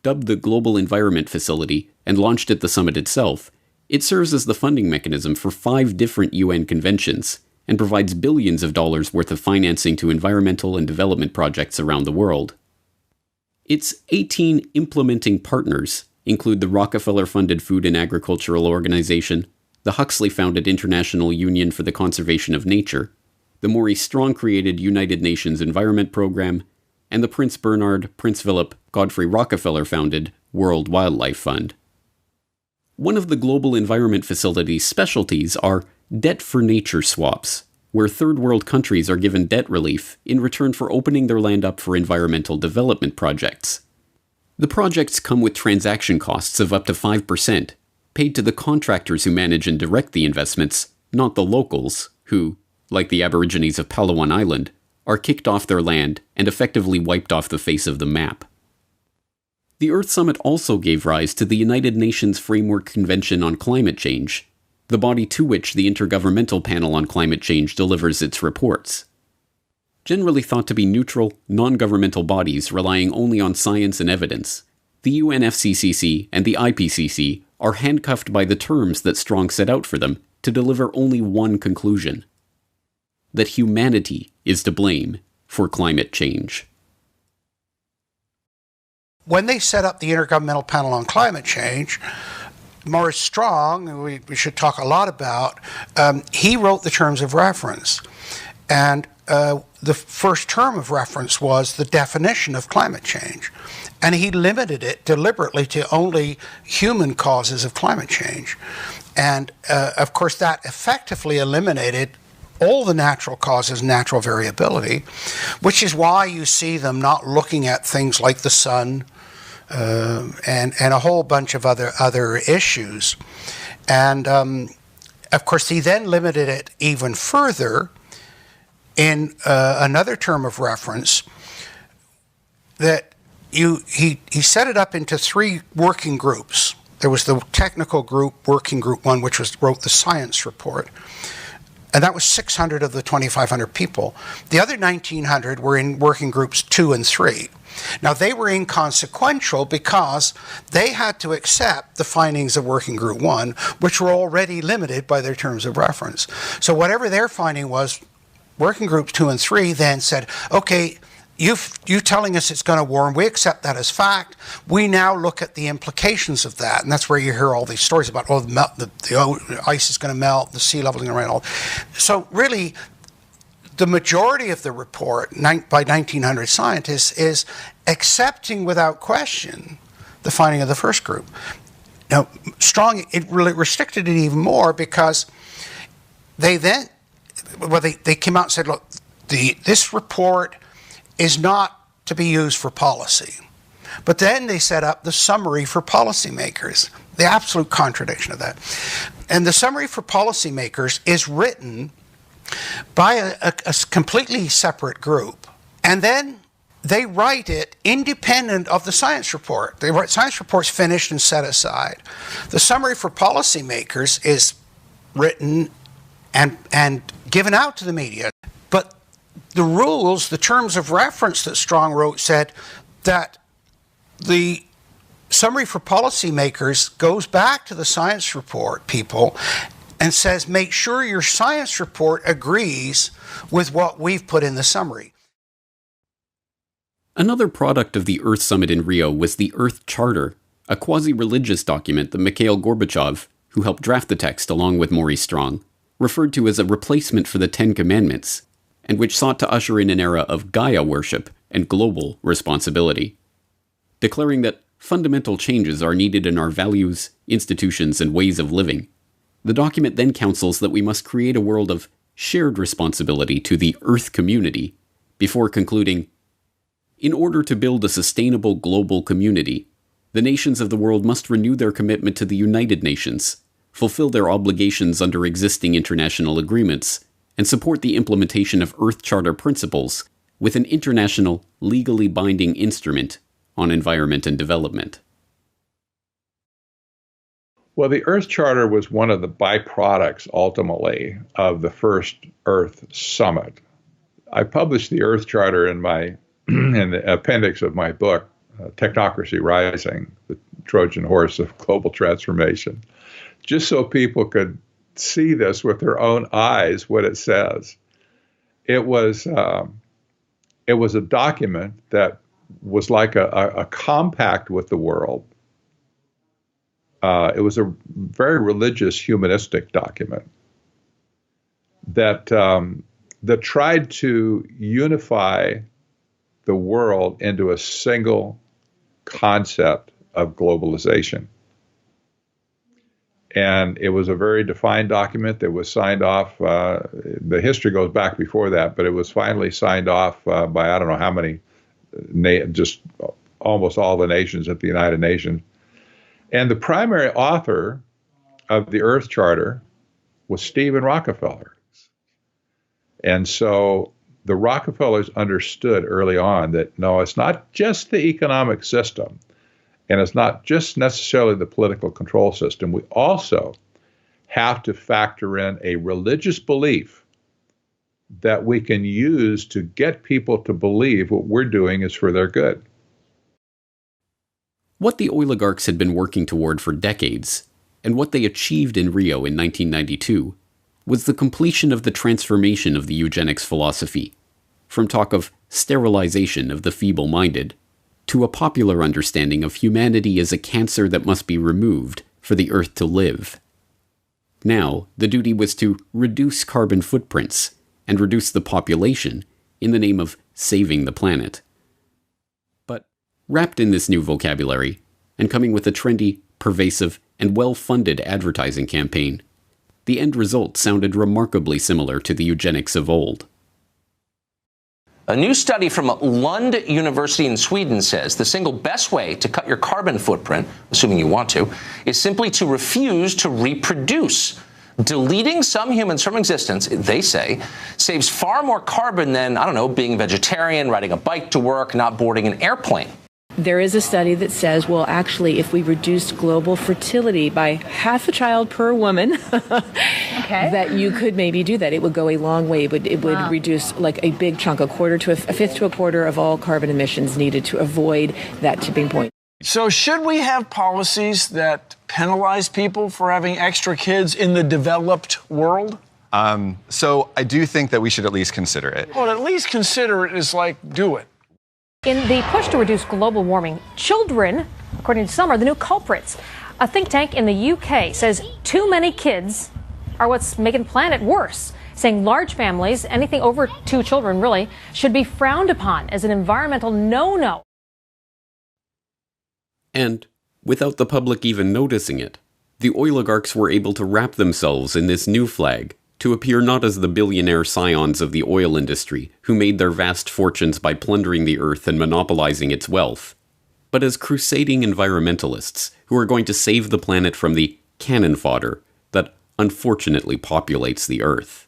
Dubbed the Global Environment Facility and launched at the summit itself, it serves as the funding mechanism for 5 different UN conventions and provides billions of dollars worth of financing to environmental and development projects around the world. Its 18 implementing partners include the Rockefeller-funded Food and Agricultural Organization, the Huxley-founded International Union for the Conservation of Nature, the Maurice Strong-created United Nations Environment Program, and the Prince Bernhard, Prince Philip, Godfrey Rockefeller-founded World Wildlife Fund. One of the Global Environment Facility's specialties are debt-for-nature swaps, where third world countries are given debt relief in return for opening their land up for environmental development projects. The projects come with transaction costs of up to 5%, paid to the contractors who manage and direct the investments, not the locals, who, like the Aborigines of Palawan Island, are kicked off their land and effectively wiped off the face of the map. The Earth Summit also gave rise to the United Nations Framework Convention on Climate Change, the body to which the Intergovernmental Panel on Climate Change delivers its reports. Generally thought to be neutral, non-governmental bodies relying only on science and evidence, the UNFCCC and the IPCC are handcuffed by the terms that Strong set out for them to deliver only one conclusion: that humanity is to blame for climate change. When they set up the Intergovernmental Panel on Climate Change, Maurice Strong, who we should talk a lot about, he wrote the terms of reference. And the first term of reference was the definition of climate change. And he limited it deliberately to only human causes of climate change. And of course, that effectively eliminated all the natural causes, natural variability, which is why you see them not looking at things like the sun and a whole bunch of other issues. And of course, he then limited it even further in another term of reference that he set it up into 3 working groups. There was the technical group, working group 1, which wrote the science report. And that was 600 of the 2,500 people. The other 1,900 were in working groups 2 and 3. Now, they were inconsequential because they had to accept the findings of Working Group 1, which were already limited by their terms of reference. So whatever their finding was, Working Groups 2 and 3 then said, okay, you telling us it's going to warm, we accept that as fact. We now look at the implications of that. And that's where you hear all these stories about, oh, the ice is going to melt, the sea level is going to rise. So really, the majority of the report by 1,900 scientists is accepting without question the finding of the first group. Now, Strong, it really restricted it even more because they then, they came out and said, look, this report is not to be used for policy. But then they set up the summary for policymakers, the absolute contradiction of that. And the summary for policymakers is written by a completely separate group. And then they write it independent of the science report. The science report's finished and set aside. The summary for policymakers is written and given out to the media. But the rules, the terms of reference that Strong wrote said that the summary for policymakers goes back to the science report people and says, make sure your science report agrees with what we've put in the summary. Another product of the Earth Summit in Rio was the Earth Charter, a quasi-religious document that Mikhail Gorbachev, who helped draft the text along with Maurice Strong, referred to as a replacement for the Ten Commandments, and which sought to usher in an era of Gaia worship and global responsibility, declaring that fundamental changes are needed in our values, institutions, and ways of living. The document then counsels that we must create a world of shared responsibility to the Earth community, before concluding, in order to build a sustainable global community, the nations of the world must renew their commitment to the United Nations, fulfill their obligations under existing international agreements, and support the implementation of Earth Charter principles with an international, legally binding instrument on environment and development. Well, the Earth Charter was one of the byproducts, ultimately, of the first Earth Summit. I published the Earth Charter in the appendix of my book, Technocracy Rising, the Trojan Horse of Global Transformation, just so people could see this with their own eyes, what it says. It was a document that was like a compact with the world. It was a very religious, humanistic document that tried to unify the world into a single concept of globalization. And it was a very defined document that was signed off. The history goes back before that, but it was finally signed off by I don't know how many, just almost all the nations at the United Nations. And the primary author of the Earth Charter was Stephen Rockefeller. And so the Rockefellers understood early on that, no, it's not just the economic system, and it's not just necessarily the political control system. We also have to factor in a religious belief that we can use to get people to believe what we're doing is for their good. What the oligarchs had been working toward for decades, and what they achieved in Rio in 1992, was the completion of the transformation of the eugenics philosophy, from talk of sterilization of the feeble-minded, to a popular understanding of humanity as a cancer that must be removed for the Earth to live. Now, the duty was to reduce carbon footprints and reduce the population in the name of saving the planet. But wrapped in this new vocabulary, and coming with a trendy, pervasive, and well-funded advertising campaign, the end result sounded remarkably similar to the eugenics of old. A new study from Lund University in Sweden says the single best way to cut your carbon footprint, assuming you want to, is simply to refuse to reproduce. Deleting some humans from existence, they say, saves far more carbon than, I don't know, being vegetarian, riding a bike to work, not boarding an airplane. There is a study that says, well, actually, if we reduce global fertility by half a child per woman, that you could maybe do that. It would go a long way. It would reduce like a big chunk, a fifth to a quarter of all carbon emissions needed to avoid that tipping point. So should we have policies that penalize people for having extra kids in the developed world? So I do think that we should at least consider it. Well, at least consider it is like do it. In the push to reduce global warming, children, according to some, are the new culprits. A think tank in the UK says too many kids are what's making the planet worse, saying large families, anything over 2 children really, should be frowned upon as an environmental no-no. And, without the public even noticing it, the oligarchs were able to wrap themselves in this new flag to appear not as the billionaire scions of the oil industry who made their vast fortunes by plundering the earth and monopolizing its wealth, but as crusading environmentalists who are going to save the planet from the cannon fodder that unfortunately populates the earth.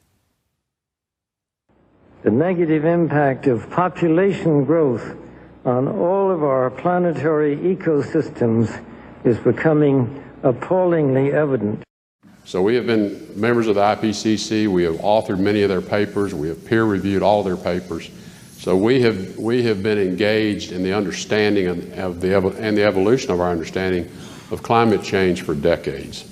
The negative impact of population growth on all of our planetary ecosystems is becoming appallingly evident. So we have been members of the IPCC. We have authored many of their papers. We have peer-reviewed all their papers. So we have been engaged in the understanding and the evolution of our understanding of climate change for decades.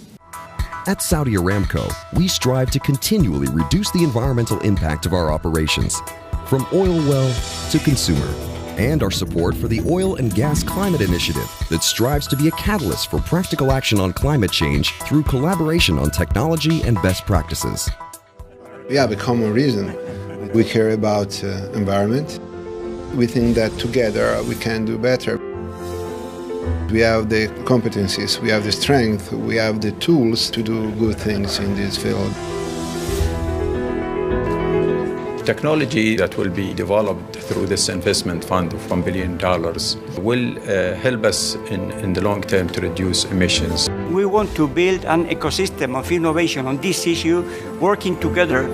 At Saudi Aramco, we strive to continually reduce the environmental impact of our operations, from oil well to consumer, and our support for the Oil and Gas Climate Initiative that strives to be a catalyst for practical action on climate change through collaboration on technology and best practices. We have a common reason. We care about environment. We think that together we can do better. We have the competencies, we have the strength, we have the tools to do good things in this field. Technology that will be developed through this investment fund of $1 billion will help us in the long term to reduce emissions. We want to build an ecosystem of innovation on this issue, working together.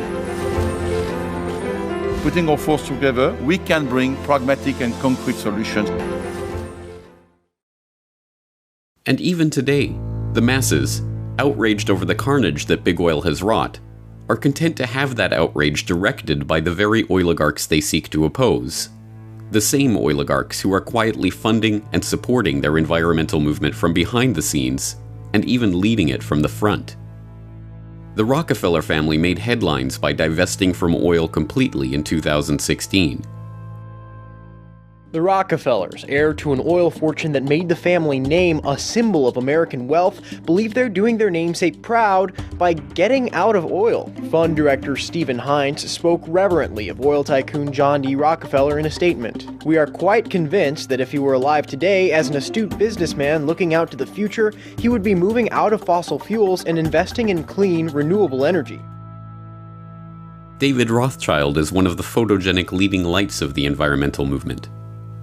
Putting our forces together, we can bring pragmatic and concrete solutions. And even today, the masses, outraged over the carnage that big oil has wrought, are content to have that outrage directed by the very oligarchs they seek to oppose. The same oligarchs who are quietly funding and supporting their environmental movement from behind the scenes, and even leading it from the front. The Rockefeller family made headlines by divesting from oil completely in 2016. The Rockefellers, heir to an oil fortune that made the family name a symbol of American wealth, believe they're doing their namesake proud by getting out of oil. Fund director Stephen Hines spoke reverently of oil tycoon John D. Rockefeller in a statement. "We are quite convinced that if he were alive today as an astute businessman looking out to the future, he would be moving out of fossil fuels and investing in clean, renewable energy." David Rothschild is one of the photogenic leading lights of the environmental movement.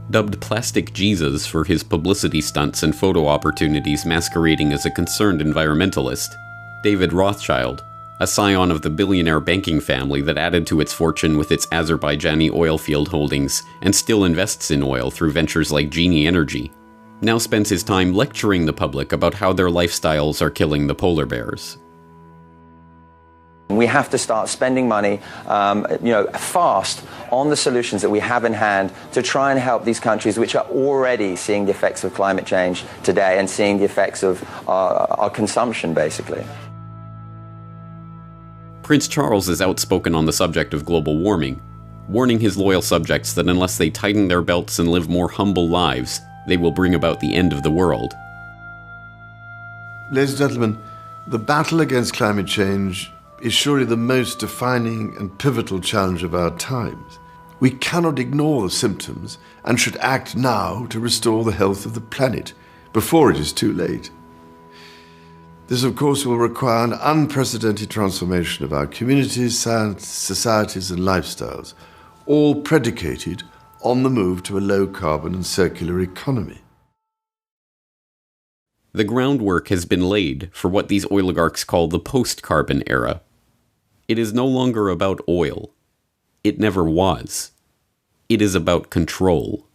Dubbed Plastic Jesus for his publicity stunts and photo opportunities masquerading as a concerned environmentalist, David Rothschild, a scion of the billionaire banking family that added to its fortune with its Azerbaijani oil field holdings and still invests in oil through ventures like Genie Energy, now spends his time lecturing the public about how their lifestyles are killing the polar bears. We have to start spending money, fast on the solutions that we have in hand to try and help these countries which are already seeing the effects of climate change today and seeing the effects of our consumption, basically. Prince Charles is outspoken on the subject of global warming, warning his loyal subjects that unless they tighten their belts and live more humble lives, they will bring about the end of the world. Ladies and gentlemen, the battle against climate change is surely the most defining and pivotal challenge of our times. We cannot ignore the symptoms and should act now to restore the health of the planet before it is too late. This, of course, will require an unprecedented transformation of our communities, societies, and lifestyles, all predicated on the move to a low-carbon and circular economy. The groundwork has been laid for what these oligarchs call the post-carbon era. It is no longer about oil. It never was. It is about control.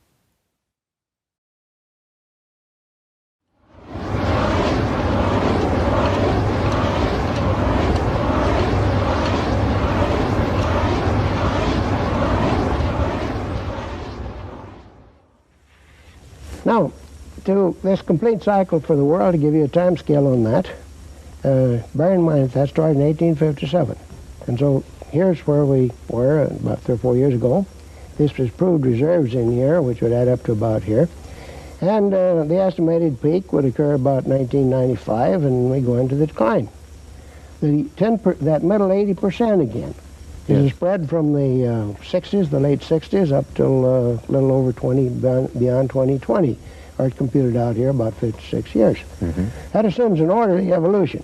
this complete cycle for the world, to give you a time scale on that, bear in mind that started in 1857. And so here's where we were about 3 or 4 years ago. This was proved reserves in here, which would add up to about here. And the estimated peak would occur about 1995, and we go into the decline. That middle 80% again is a spread from the 60s, the late 60s, up till a little over beyond 2020, or it's computed out here about 56 years. That assumes an orderly evolution.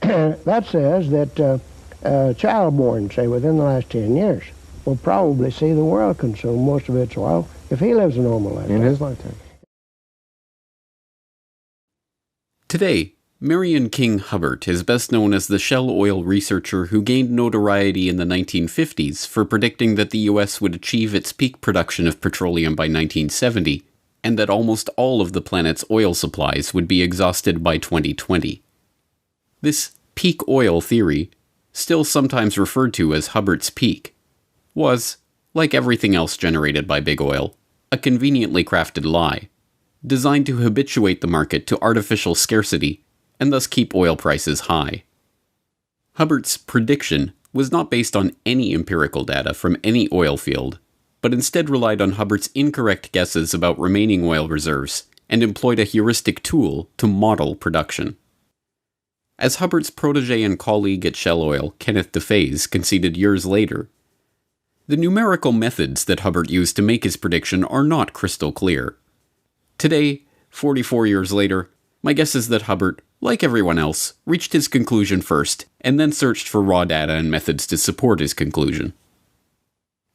That says that a child born, say, within the last 10 years will probably see the world consume most of its oil if he lives a normal lifetime. In his lifetime. Today, Marion King Hubbert is best known as the Shell oil researcher who gained notoriety in the 1950s for predicting that the U.S. would achieve its peak production of petroleum by 1970, and that almost all of the planet's oil supplies would be exhausted by 2020. This peak oil theory, still sometimes referred to as Hubbert's peak, was, like everything else generated by big oil, a conveniently crafted lie, designed to habituate the market to artificial scarcity and thus keep oil prices high. Hubbert's prediction was not based on any empirical data from any oil field, but instead relied on Hubbert's incorrect guesses about remaining oil reserves and employed a heuristic tool to model production. As Hubbert's protege and colleague at Shell Oil, Kenneth DeFaze, conceded years later, the numerical methods that Hubbert used to make his prediction are not crystal clear. Today, 44 years later, my guess is that Hubbert, like everyone else, reached his conclusion first, and then searched for raw data and methods to support his conclusion.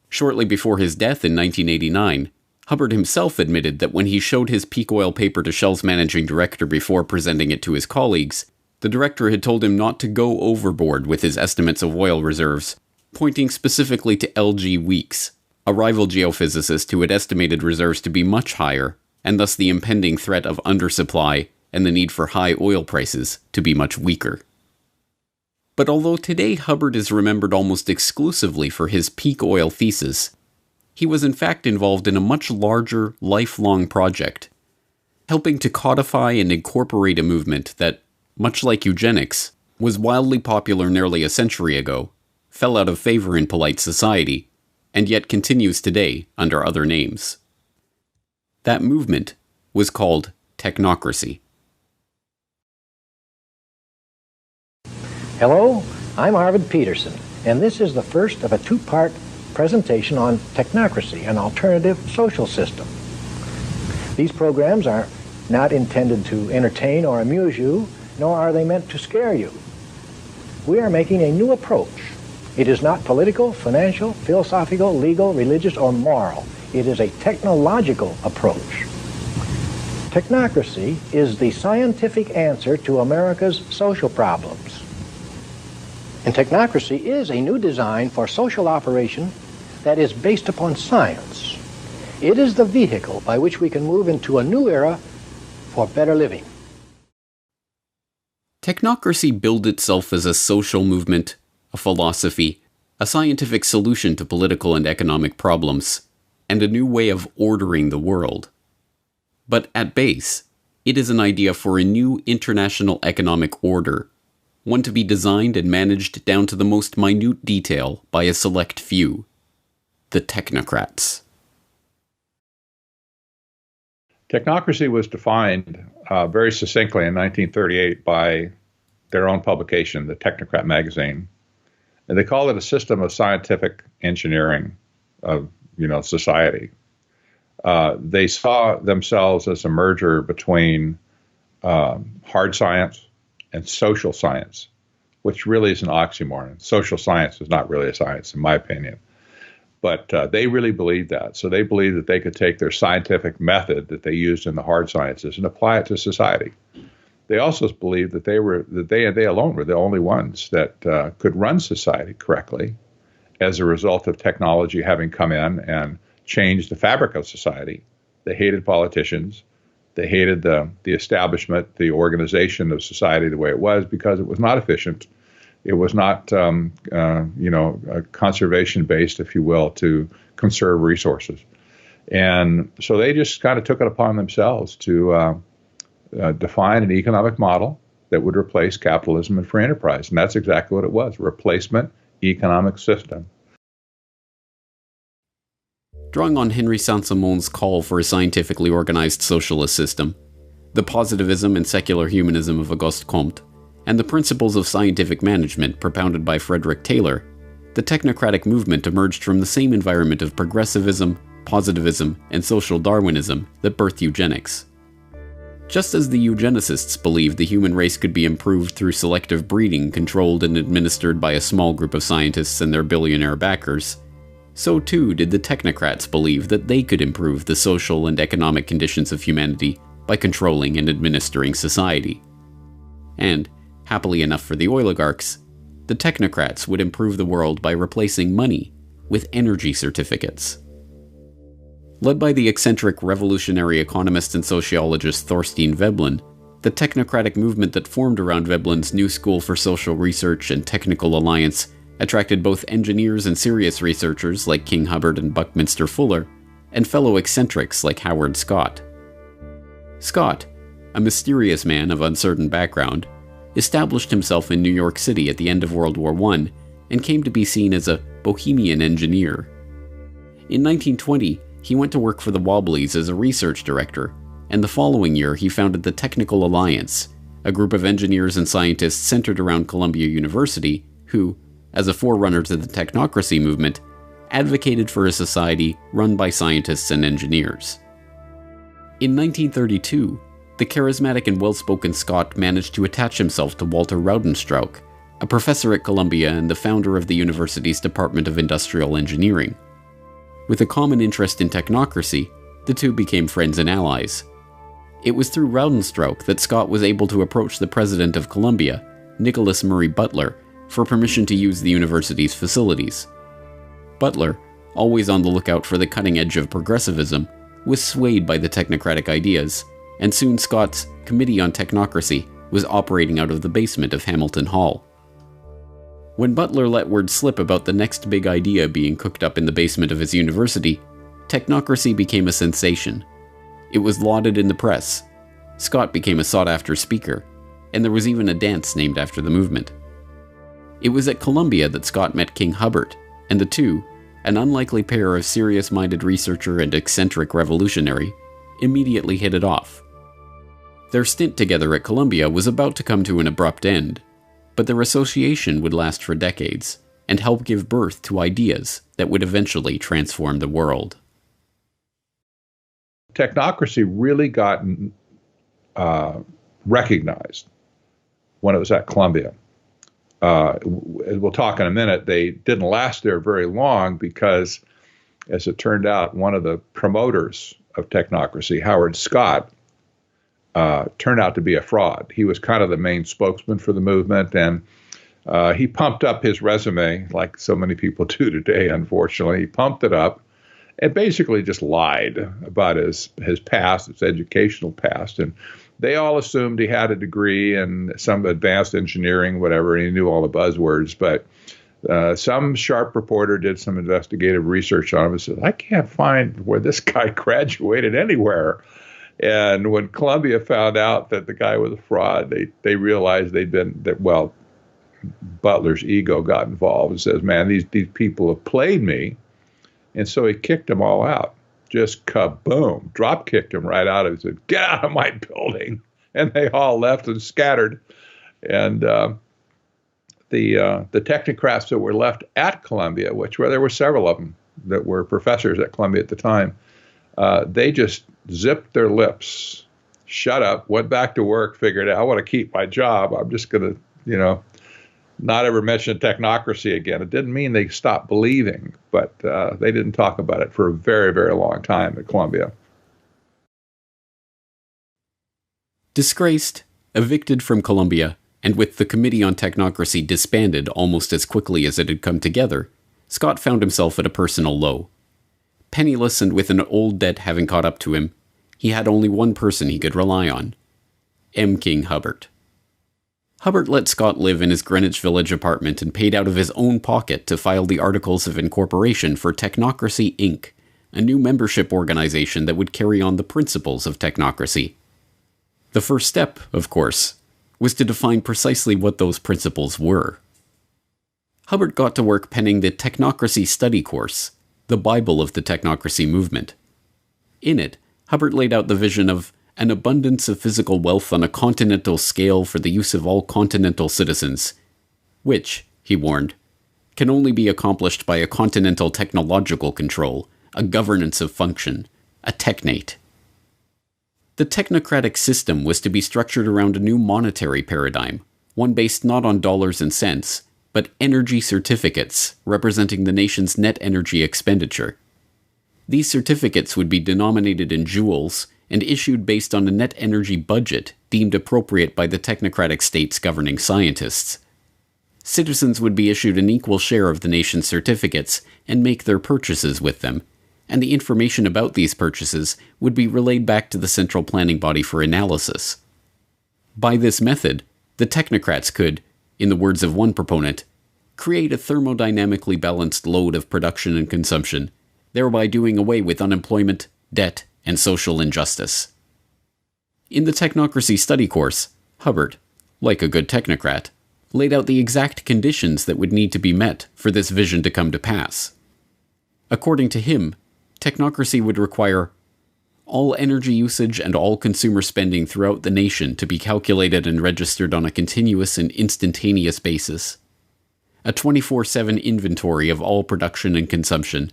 Shortly before his death in 1989, Hubbert himself admitted that when he showed his peak oil paper to Shell's managing director before presenting it to his colleagues, the director had told him not to go overboard with his estimates of oil reserves, pointing specifically to L.G. Weeks, a rival geophysicist who had estimated reserves to be much higher, and thus the impending threat of undersupply and the need for high oil prices to be much weaker. But although today Hubbert is remembered almost exclusively for his peak oil thesis, he was in fact involved in a much larger, lifelong project, helping to codify and incorporate a movement that, much like eugenics, was wildly popular nearly a century ago, fell out of favor in polite society, and yet continues today under other names. That movement was called Tecnocracy. Hello, I'm Arvid Peterson, and this is the first of a two-part presentation on Tecnocracy, an alternative social system. These programs are not intended to entertain or amuse you, nor are they meant to scare you. We are making a new approach. It is not political, financial, philosophical, legal, religious, or moral. It is a technological approach. Technocracy is the scientific answer to America's social problems. And technocracy is a new design for social operation that is based upon science. It is the vehicle by which we can move into a new era for better living. Technocracy billed itself as a social movement, a philosophy, a scientific solution to political and economic problems, and a new way of ordering the world. But at base, it is an idea for a new international economic order, one to be designed and managed down to the most minute detail by a select few, the technocrats. Technocracy was defined very succinctly in 1938 by their own publication, the Technocrat magazine. And they call it a system of scientific engineering of, society. They saw themselves as a merger between hard science and social science, which really is an oxymoron. Social science is not really a science, in my opinion. But they really believed that. So they believed that they could take their scientific method that they used in the hard sciences and apply it to society. They also believed that they alone were the only ones that could run society correctly as a result of technology having come in and changed the fabric of society. They hated politicians. They hated the establishment, the organization of society the way it was, because it was not efficient. It was not, conservation-based, if you will, to conserve resources. And so they just kind of took it upon themselves to define an economic model that would replace capitalism and free enterprise. And that's exactly what it was, replacement economic system. Drawing on Henry Saint-Simon's call for a scientifically organized socialist system, the positivism and secular humanism of Auguste Comte, and the principles of scientific management propounded by Frederick Taylor, the technocratic movement emerged from the same environment of progressivism, positivism, and social Darwinism that birthed eugenics. Just as the eugenicists believed the human race could be improved through selective breeding controlled and administered by a small group of scientists and their billionaire backers, so too did the technocrats believe that they could improve the social and economic conditions of humanity by controlling and administering society. And, happily enough for the oligarchs, the technocrats would improve the world by replacing money with energy certificates. Led by the eccentric revolutionary economist and sociologist Thorstein Veblen, the technocratic movement that formed around Veblen's New School for Social Research and Technical Alliance attracted both engineers and serious researchers like King Hubbard and Buckminster Fuller, and fellow eccentrics like Howard Scott. Scott, a mysterious man of uncertain background, established himself in New York City at the end of World War I and came to be seen as a bohemian engineer. In 1920, he went to work for the Wobblies as a research director, and the following year he founded the Technical Alliance, a group of engineers and scientists centered around Columbia University who, as a forerunner to the technocracy movement, advocated for a society run by scientists and engineers. In 1932, the charismatic and well-spoken Scott managed to attach himself to Walter Raudenstrauch, a professor at Columbia and the founder of the university's Department of Industrial Engineering. With a common interest in technocracy, the two became friends and allies. It was through Raudenstrauch that Scott was able to approach the president of Columbia, Nicholas Murray Butler, for permission to use the university's facilities. Butler, always on the lookout for the cutting edge of progressivism, was swayed by the technocratic ideas, and soon Scott's Committee on Technocracy was operating out of the basement of Hamilton Hall. When Butler let word slip about the next big idea being cooked up in the basement of his university, technocracy became a sensation. It was lauded in the press. Scott became a sought-after speaker, and there was even a dance named after the movement. It was at Columbia that Scott met King Hubbard, and the two, an unlikely pair of serious-minded researcher and eccentric revolutionary, immediately hit it off. Their stint together at Columbia was about to come to an abrupt end, but their association would last for decades and help give birth to ideas that would eventually transform the world. Technocracy really got recognized when it was at Columbia. We'll talk in a minute. They didn't last there very long because, as it turned out, one of the promoters of technocracy, Howard Scott, turned out to be a fraud. He was kind of the main spokesman for the movement, and he pumped up his resume like so many people do today, unfortunately. He pumped it up and basically just lied about his past, his educational past. And they all assumed he had a degree in some advanced engineering, whatever, and he knew all the buzzwords. But some sharp reporter did some investigative research on him and said, I can't find where this guy graduated anywhere. And when Columbia found out that the guy was a fraud, they realized Butler's ego got involved and says, man, these people have played me. And so he kicked them all out. Just kaboom, drop kicked him right out of it. Said, get out of my building. And they all left and scattered. And the technocrats that were left at Columbia, there were several of them that were professors at Columbia at the time, they just zipped their lips, shut up, went back to work, figured out, I want to keep my job. I'm just going to, not ever mention technocracy again. It didn't mean they stopped believing, but they didn't talk about it for a very, very long time at Columbia. Disgraced, evicted from Columbia, and with the Committee on Technocracy disbanded almost as quickly as it had come together, Scott found himself at a personal low. Penniless and with an old debt having caught up to him, he had only one person he could rely on: M. King Hubbard. Hubbard let Scott live in his Greenwich Village apartment and paid out of his own pocket to file the Articles of Incorporation for Technocracy, Inc., a new membership organization that would carry on the principles of technocracy. The first step, of course, was to define precisely what those principles were. Hubbard got to work penning the Tecnocracy study course, the Bible of the Tecnocracy movement. In it, Hubbard laid out the vision of an abundance of physical wealth on a continental scale for the use of all continental citizens, which, he warned, can only be accomplished by a continental technological control, a governance of function, a technate. The technocratic system was to be structured around a new monetary paradigm, one based not on dollars and cents, but energy certificates representing the nation's net energy expenditure. These certificates would be denominated in joules and issued based on a net energy budget deemed appropriate by the technocratic state's governing scientists. Citizens would be issued an equal share of the nation's certificates and make their purchases with them, and the information about these purchases would be relayed back to the central planning body for analysis. By this method, the technocrats could, in the words of one proponent, create a thermodynamically balanced load of production and consumption, thereby doing away with unemployment, debt, and social injustice. In the Tecnocracy study course, Hubbard, like a good technocrat, laid out the exact conditions that would need to be met for this vision to come to pass. According to him, technocracy would require all energy usage and all consumer spending throughout the nation to be calculated and registered on a continuous and instantaneous basis, a 24/7 inventory of all production and consumption,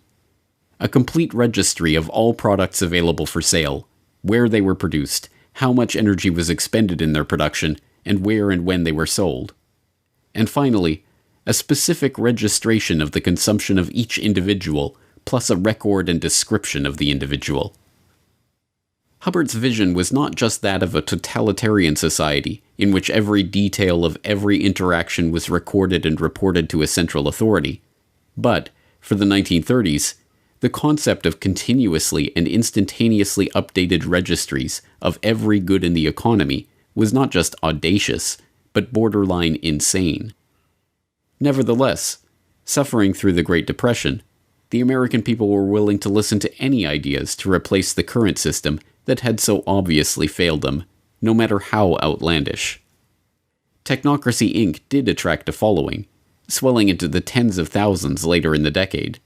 a complete registry of all products available for sale, where they were produced, how much energy was expended in their production, and where and when they were sold. And finally, a specific registration of the consumption of each individual, plus a record and description of the individual. Hubbard's vision was not just that of a totalitarian society, in which every detail of every interaction was recorded and reported to a central authority, but, for the 1930s, the concept of continuously and instantaneously updated registries of every good in the economy was not just audacious, but borderline insane. Nevertheless, suffering through the Great Depression, the American people were willing to listen to any ideas to replace the current system that had so obviously failed them, no matter how outlandish. Technocracy Inc. did attract a following, swelling into the tens of thousands later in the decade.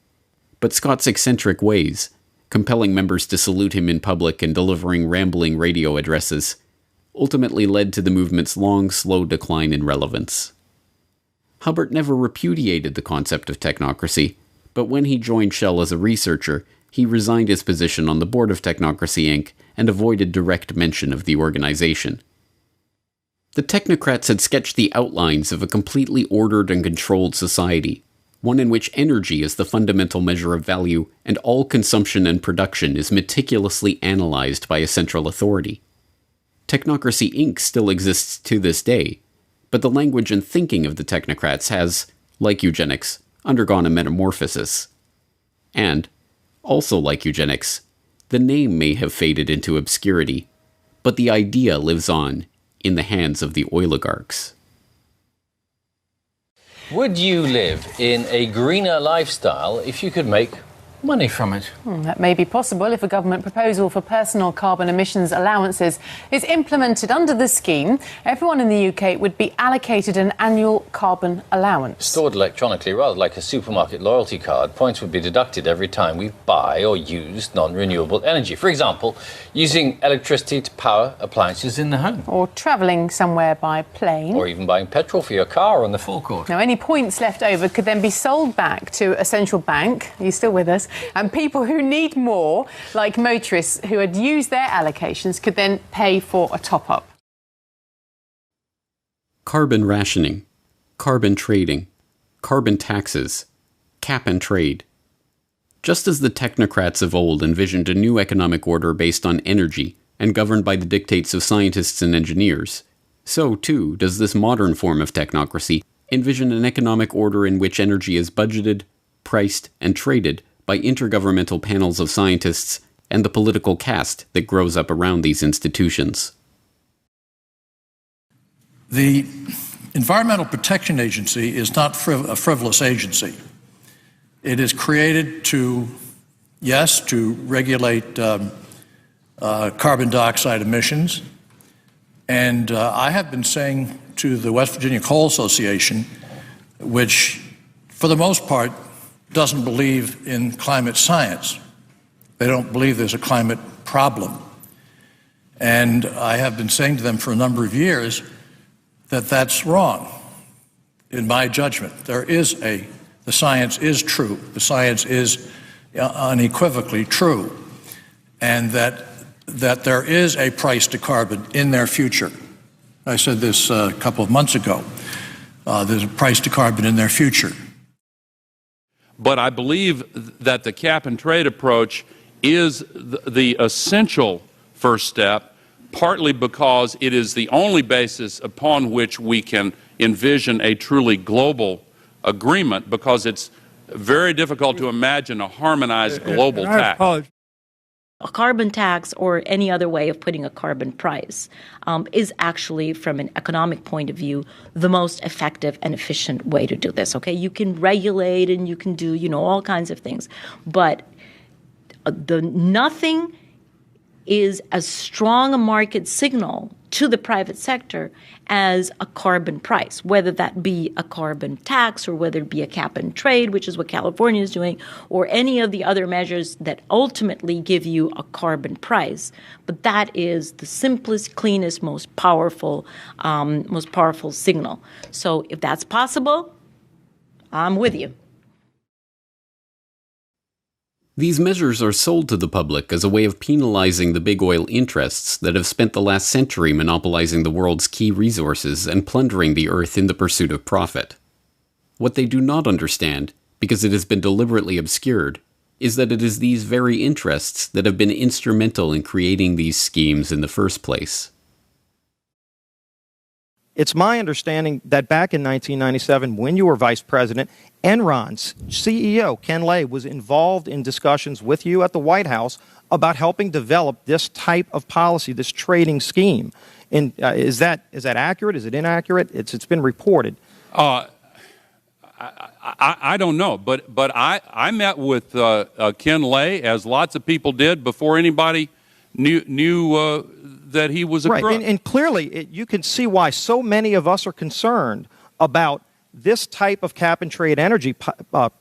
But Scott's eccentric ways, compelling members to salute him in public and delivering rambling radio addresses, ultimately led to the movement's long, slow decline in relevance. Hubbard never repudiated the concept of technocracy, but when he joined Shell as a researcher, he resigned his position on the board of Tecnocracy Inc. and avoided direct mention of the organization. The technocrats had sketched the outlines of a completely ordered and controlled society, one in which energy is the fundamental measure of value and all consumption and production is meticulously analyzed by a central authority. Technocracy Inc. still exists to this day, but the language and thinking of the technocrats has, like eugenics, undergone a metamorphosis. And, also like eugenics, the name may have faded into obscurity, but the idea lives on in the hands of the oligarchs. Would you live in a greener lifestyle if you could make money from it? That may be possible if a government proposal for personal carbon emissions allowances is implemented under the scheme. Everyone in the UK would be allocated an annual carbon allowance. Stored electronically, rather like a supermarket loyalty card, points would be deducted every time we buy or use non-renewable energy. For example, using electricity to power appliances in the home. Or travelling somewhere by plane. Or even buying petrol for your car on the forecourt. Now, any points left over could then be sold back to a central bank. Are you still with us? And people who need more, like motorists who had used their allocations, could then pay for a top-up. Carbon rationing, carbon trading, carbon taxes, cap and trade. Just as the technocrats of old envisioned a new economic order based on energy and governed by the dictates of scientists and engineers, so too does this modern form of technocracy envision an economic order in which energy is budgeted, priced, and traded by intergovernmental panels of scientists and the political caste that grows up around these institutions. The Environmental Protection Agency is not a frivolous agency. It is created to regulate carbon dioxide emissions, And I have been saying to the West Virginia Coal Association, which for the most part doesn't believe in climate science. They don't believe there's a climate problem. And I have been saying to them for a number of years that that's wrong. In my judgment, the science is true. The science is unequivocally true. And that there is a price to carbon in their future. I said this a couple of months ago. There's a price to carbon in their future. But I believe that the cap and trade approach is the essential first step, partly because it is the only basis upon which we can envision a truly global agreement, because it's very difficult to imagine a harmonized global tax. A carbon tax, or any other way of putting a carbon price, is actually, from an economic point of view, the most effective and efficient way to do this. Okay, you can regulate and you can do, all kinds of things, but nothing is as strong a market signal to the private sector as a carbon price, whether that be a carbon tax or whether it be a cap and trade, which is what California is doing, or any of the other measures that ultimately give you a carbon price. But that is the simplest, cleanest, most powerful signal. So if that's possible, I'm with you. These measures are sold to the public as a way of penalizing the big oil interests that have spent the last century monopolizing the world's key resources and plundering the earth in the pursuit of profit. What they do not understand, because it has been deliberately obscured, is that it is these very interests that have been instrumental in creating these schemes in the first place. It's my understanding that back in 1997, when you were vice president, Enron's CEO, Ken Lay, was involved in discussions with you at the White House about helping develop this type of policy, this trading scheme. And is that accurate? Is it inaccurate? It's been reported. I don't know, but I met with Ken Lay, as lots of people did, before anybody knew that he was a crook. Right, and clearly you can see why so many of us are concerned about this type of cap-and-trade energy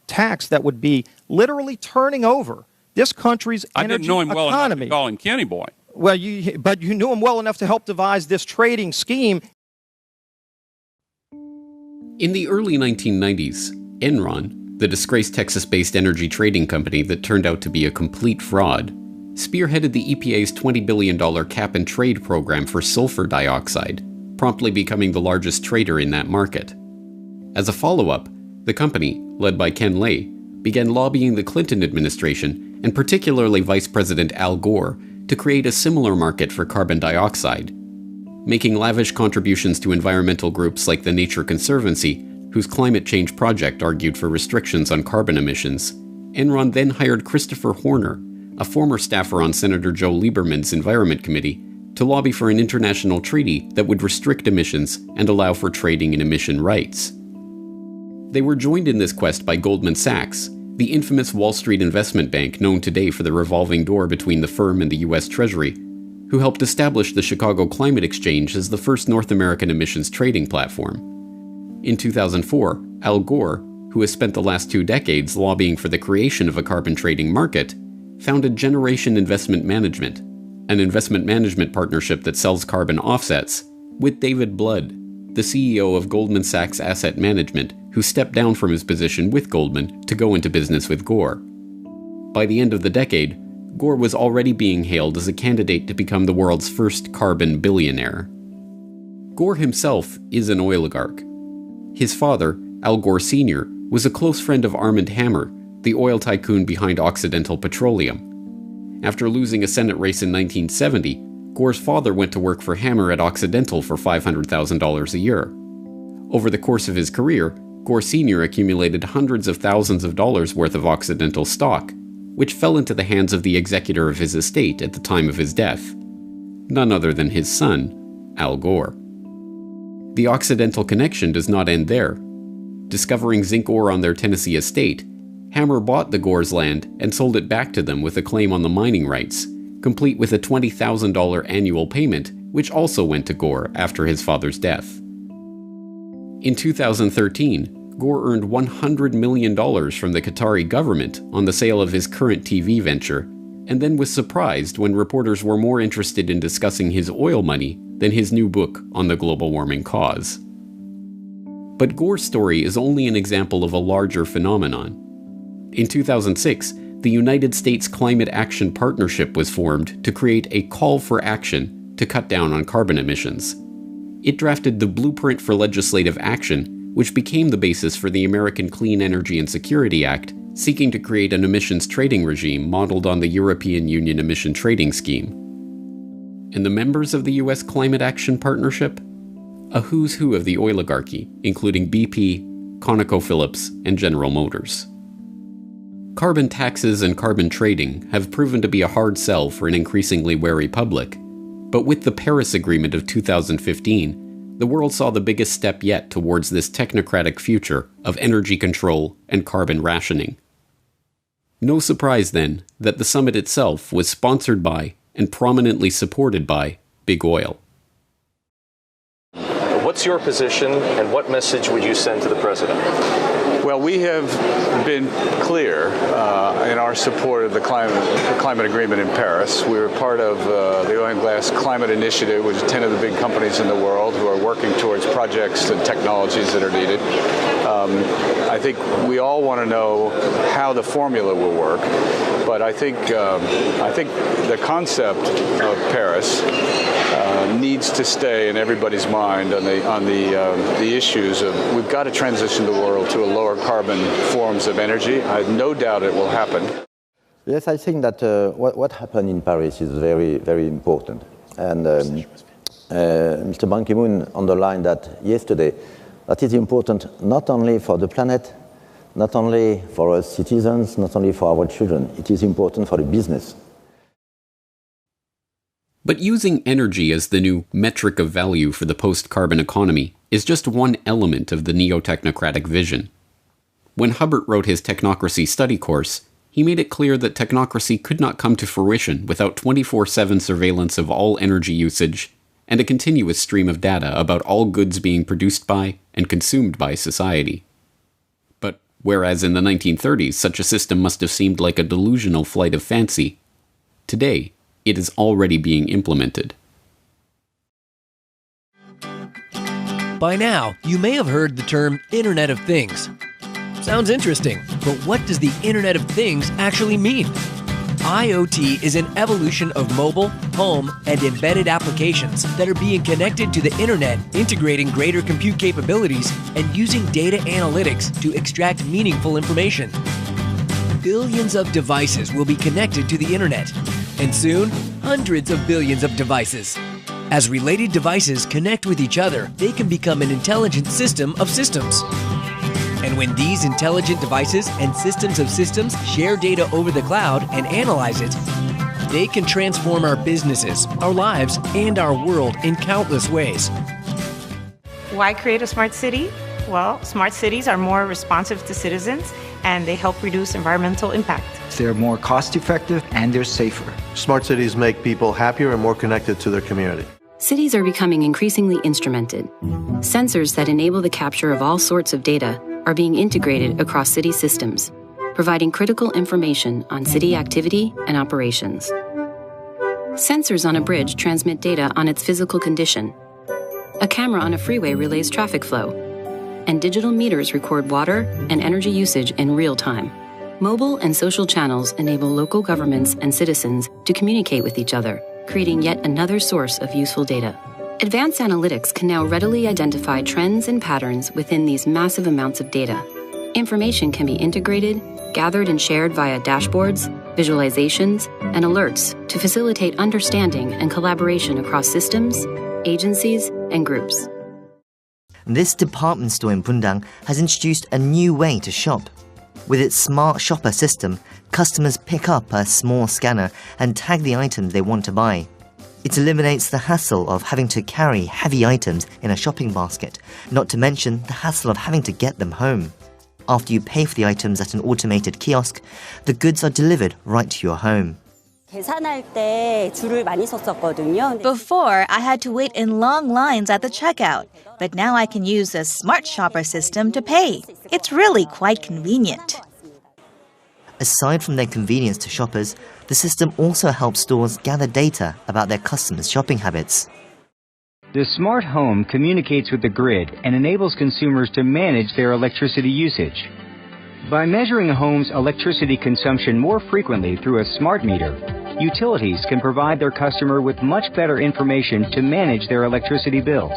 tax that would be literally turning over this country's energy economy. I didn't know him well enough to call him Kenny Boy. Well, but you knew him well enough to help devise this trading scheme. In the early 1990s, Enron, the disgraced Texas-based energy trading company that turned out to be a complete fraud, spearheaded the EPA's $20 billion cap-and-trade program for sulfur dioxide, promptly becoming the largest trader in that market. As a follow-up, the company, led by Ken Lay, began lobbying the Clinton administration, and particularly Vice President Al Gore, to create a similar market for carbon dioxide. Making lavish contributions to environmental groups like the Nature Conservancy, whose climate change project argued for restrictions on carbon emissions, Enron then hired Christopher Horner, a former staffer on Senator Joe Lieberman's Environment Committee, to lobby for an international treaty that would restrict emissions and allow for trading in emission rights. They were joined in this quest by Goldman Sachs, the infamous Wall Street investment bank known today for the revolving door between the firm and the U.S. Treasury, who helped establish the Chicago Climate Exchange as the first North American emissions trading platform. In 2004, Al Gore, who has spent the last 2 decades lobbying for the creation of a carbon trading market, founded Generation Investment Management, an investment management partnership that sells carbon offsets, with David Blood, the CEO of Goldman Sachs Asset Management, who stepped down from his position with Goldman to go into business with Gore. By the end of the decade, Gore was already being hailed as a candidate to become the world's first carbon billionaire. Gore himself is an oligarch. His father, Al Gore Sr., was a close friend of Armand Hammer, the oil tycoon behind Occidental Petroleum. After losing a Senate race in 1970, Gore's father went to work for Hammer at Occidental for $500,000 a year. Over the course of his career, Gore Sr. accumulated hundreds of thousands of dollars worth of Occidental stock, which fell into the hands of the executor of his estate at the time of his death, none other than his son, Al Gore. The Occidental connection does not end there. Discovering zinc ore on their Tennessee estate, Hammer bought the Gore's land and sold it back to them with a claim on the mining rights, complete with a $20,000 annual payment which also went to Gore after his father's death. In 2013, Gore earned $100 million from the Qatari government on the sale of his current TV venture, and then was surprised when reporters were more interested in discussing his oil money than his new book on the global warming cause. But Gore's story is only an example of a larger phenomenon. In 2006, the United States Climate Action Partnership was formed to create a call for action to cut down on carbon emissions. It drafted the Blueprint for Legislative Action, which became the basis for the American Clean Energy and Security Act, seeking to create an emissions trading regime modeled on the European Union Emission Trading Scheme. And the members of the U.S. Climate Action Partnership? A who's who of the oligarchy, including BP, ConocoPhillips, and General Motors. Carbon taxes and carbon trading have proven to be a hard sell for an increasingly wary public, but with the Paris Agreement of 2015, the world saw the biggest step yet towards this technocratic future of energy control and carbon rationing. No surprise, then, that the summit itself was sponsored by and prominently supported by Big Oil. What's your position, and what message would you send to the president? Well, we have been clear in our support of the climate agreement in Paris. We were part of the Oil and Gas Climate Initiative, which is 10 of the big companies in the world who are working towards projects and technologies that are needed. I think we all want to know how the formula will work, but I think the concept of Paris needs to stay in everybody's mind on the issues of we've got to transition the world to a lower carbon forms of energy. I have no doubt it will happen. Yes, I think that what happened in Paris is very, very important. And Mr. Ban Ki-moon underlined that yesterday, that is important not only for the planet, not only for our citizens, not only for our children, it is important for the business. But using energy as the new metric of value for the post-carbon economy is just one element of the neo-technocratic vision. When Hubbert wrote his Technocracy study course, he made it clear that technocracy could not come to fruition without 24/7 surveillance of all energy usage and a continuous stream of data about all goods being produced by and consumed by society. But whereas in the 1930s such a system must have seemed like a delusional flight of fancy, today it is already being implemented. By now, you may have heard the term Internet of Things. Sounds interesting, but what does the Internet of Things actually mean? IoT is an evolution of mobile, home, and embedded applications that are being connected to the Internet, integrating greater compute capabilities and using data analytics to extract meaningful information. Billions of devices will be connected to the Internet, and soon, hundreds of billions of devices. As related devices connect with each other, they can become an intelligent system of systems. And when these intelligent devices and systems of systems share data over the cloud and analyze it, they can transform our businesses, our lives, and our world in countless ways. Why create a smart city? Well, smart cities are more responsive to citizens, and they help reduce environmental impact. They're more cost-effective and they're safer. Smart cities make people happier and more connected to their community. Cities are becoming increasingly instrumented. Sensors that enable the capture of all sorts of data are being integrated across city systems, providing critical information on city activity and operations. Sensors on a bridge transmit data on its physical condition. A camera on a freeway relays traffic flow, and digital meters record water and energy usage in real time. Mobile and social channels enable local governments and citizens to communicate with each other, creating yet another source of useful data. Advanced analytics can now readily identify trends and patterns within these massive amounts of data. Information can be integrated, gathered and shared via dashboards, visualizations, and alerts to facilitate understanding and collaboration across systems, agencies, and groups. This department store in Pundang has introduced a new way to shop. With its smart shopper system, customers pick up a small scanner and tag the items they want to buy. It eliminates the hassle of having to carry heavy items in a shopping basket, not to mention the hassle of having to get them home. After you pay for the items at an automated kiosk, the goods are delivered right to your home. Before, I had to wait in long lines at the checkout, but now I can use a smart shopper system to pay. It's really quite convenient. Aside from their convenience to shoppers, the system also helps stores gather data about their customers' shopping habits. The smart home communicates with the grid and enables consumers to manage their electricity usage. By measuring a home's electricity consumption more frequently through a smart meter, utilities can provide their customer with much better information to manage their electricity bills.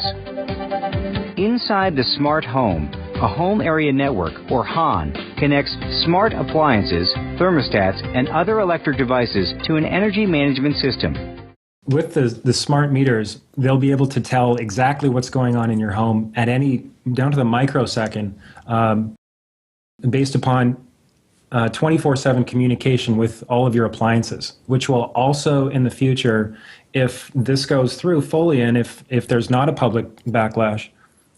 Inside the smart home, a home area network, or HAN, connects smart appliances, thermostats, and other electric devices to an energy management system. With the smart meters, they'll be able to tell exactly what's going on in your home at down to the microsecond, based upon 24/7 communication with all of your appliances, which will also in the future, if this goes through fully and if there's not a public backlash,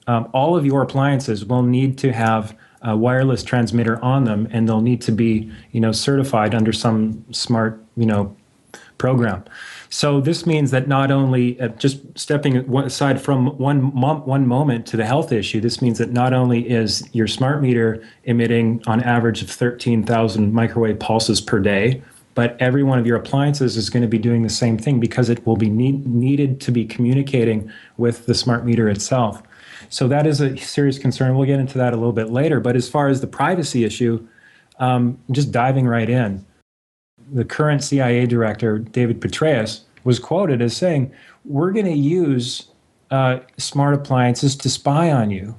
all of your appliances will need to have a wireless transmitter on them, and they'll need to be, certified under some smart, program. So this means that not only, just stepping aside from one moment to the health issue, this means that not only is your smart meter emitting on average of 13,000 microwave pulses per day, but every one of your appliances is going to be doing the same thing because it will be needed to be communicating with the smart meter itself. So that is a serious concern. We'll get into that a little bit later. But as far as the privacy issue, just diving right in, the current CIA director, David Petraeus, was quoted as saying, "We're going to use smart appliances to spy on you."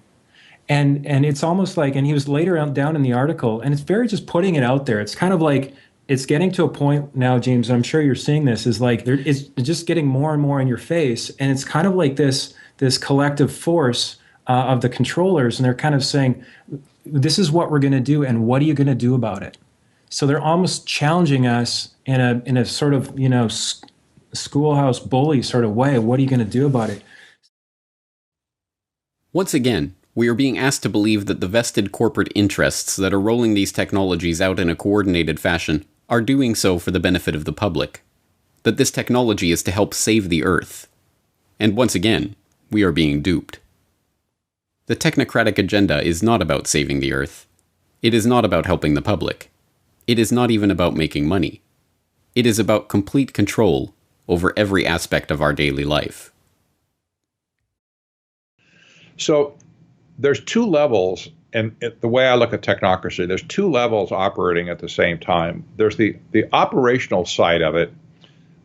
And it's almost like, and he was later down in the article, and it's very just putting it out there. It's kind of like, it's getting to a point now, James, I'm sure you're seeing this, is like, it's just getting more and more in your face. And it's kind of like this collective force of the controllers, and they're kind of saying, this is what we're going to do, and what are you going to do about it? So they're almost challenging us in a sort of, schoolhouse bully sort of way. What are you going to do about it? Once again, we are being asked to believe that the vested corporate interests that are rolling these technologies out in a coordinated fashion are doing so for the benefit of the public. That this technology is to help save the Earth. And once again, we are being duped. The technocratic agenda is not about saving the Earth. It is not about helping the public. It is not even about making money. It is about complete control over every aspect of our daily life. So there's two levels, and the way I look at technocracy, there's two levels operating at the same time. There's the operational side of it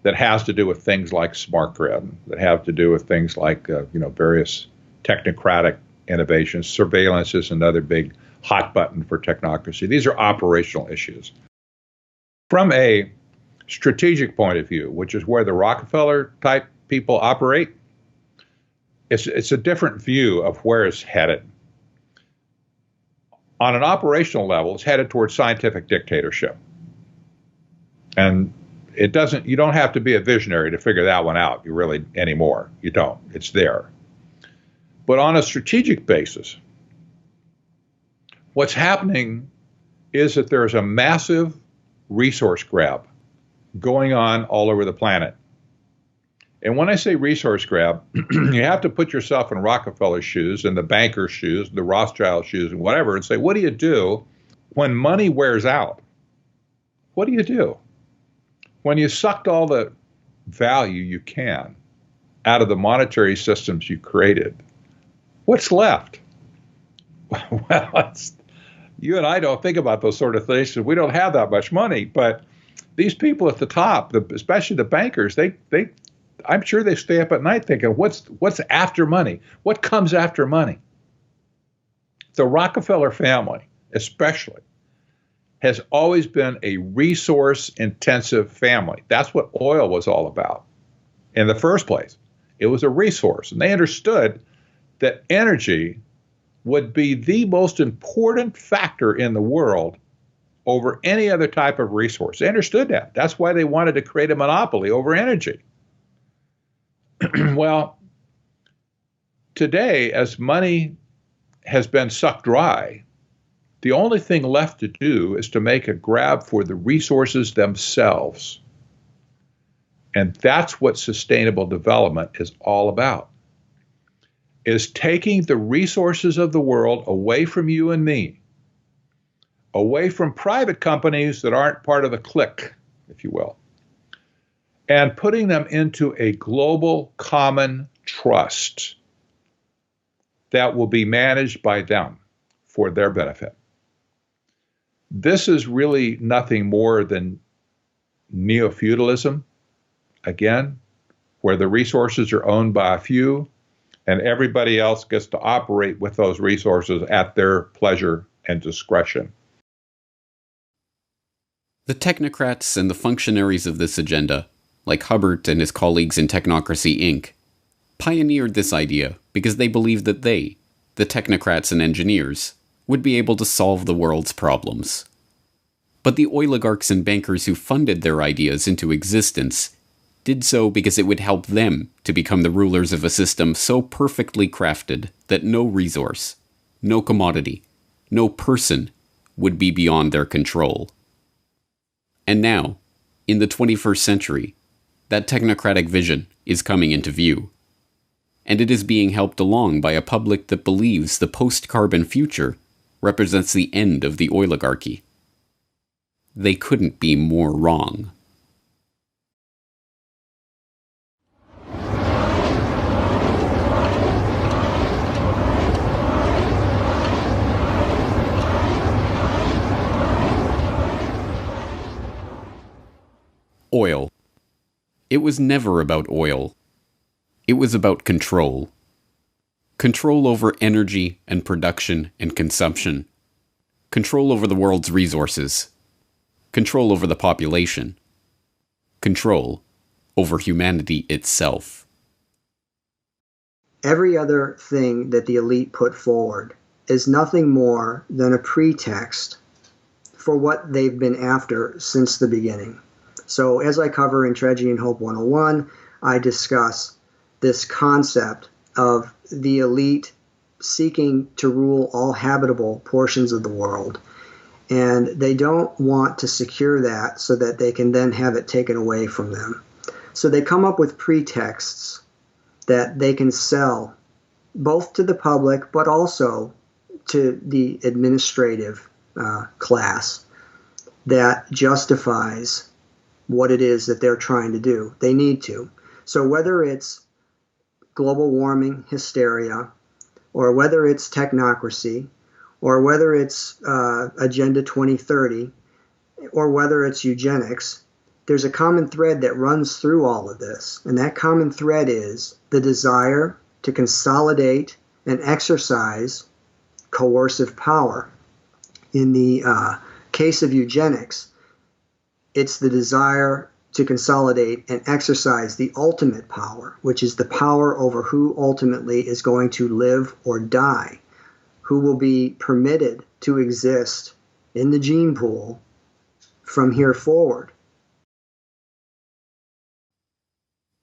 that has to do with things like smart grid, that have to do with things like various technocratic innovations. Surveillance is another big hot button for technocracy. These are operational issues. From a strategic point of view, which is where the Rockefeller type people operate, it's a different view of where it's headed. On an operational level, it's headed towards scientific dictatorship. And you don't have to be a visionary to figure that one out, anymore. You don't. It's there. But on a strategic basis, what's happening is that there's a massive resource grab going on all over the planet. And when I say resource grab, you have to put yourself in Rockefeller's shoes and the banker's shoes, the Rothschild shoes and whatever, and say, what do you do when money wears out? What do you do? When you sucked all the value you can out of the monetary systems you created, what's left? Well, you and I don't think about those sort of things because we don't have that much money. But these people at the top, especially the bankers, I'm sure they stay up at night thinking, what's after money? What comes after money? The Rockefeller family, especially, has always been a resource-intensive family. That's what oil was all about in the first place. It was a resource, and they understood that energy would be the most important factor in the world over any other type of resource. They understood that. That's why they wanted to create a monopoly over energy. Well, today, as money has been sucked dry, the only thing left to do is to make a grab for the resources themselves. And that's what sustainable development is all about, is taking the resources of the world away from you and me, away from private companies that aren't part of the clique, if you will, and putting them into a global common trust that will be managed by them for their benefit. This is really nothing more than neo-feudalism, again, where the resources are owned by a few and everybody else gets to operate with those resources at their pleasure and discretion. The technocrats and the functionaries of this agenda, like Hubbard and his colleagues in Technocracy Inc., pioneered this idea because they believed that they, the technocrats and engineers, would be able to solve the world's problems. But the oligarchs and bankers who funded their ideas into existence did so because it would help them to become the rulers of a system so perfectly crafted that no resource, no commodity, no person would be beyond their control. And now, in the 21st century, that technocratic vision is coming into view. And it is being helped along by a public that believes the post-carbon future represents the end of the oligarchy. They couldn't be more wrong. Oil. It was never about oil. It was about control. Control over energy and production and consumption. Control over the world's resources. Control over the population. Control over humanity itself. Every other thing that the elite put forward is nothing more than a pretext for what they've been after since the beginning. So as I cover in Tragedy and Hope 101, I discuss this concept of the elite seeking to rule all habitable portions of the world. And they don't want to secure that so that they can then have it taken away from them. So they come up with pretexts that they can sell both to the public but also to the administrative class that justifies what it is that they're trying to do. They need to. So whether it's global warming hysteria, or whether it's technocracy, or whether it's Agenda 2030, or whether it's eugenics, there's a common thread that runs through all of this. And that common thread is the desire to consolidate and exercise coercive power. In the case of eugenics, it's the desire to consolidate and exercise the ultimate power, which is the power over who ultimately is going to live or die, who will be permitted to exist in the gene pool from here forward.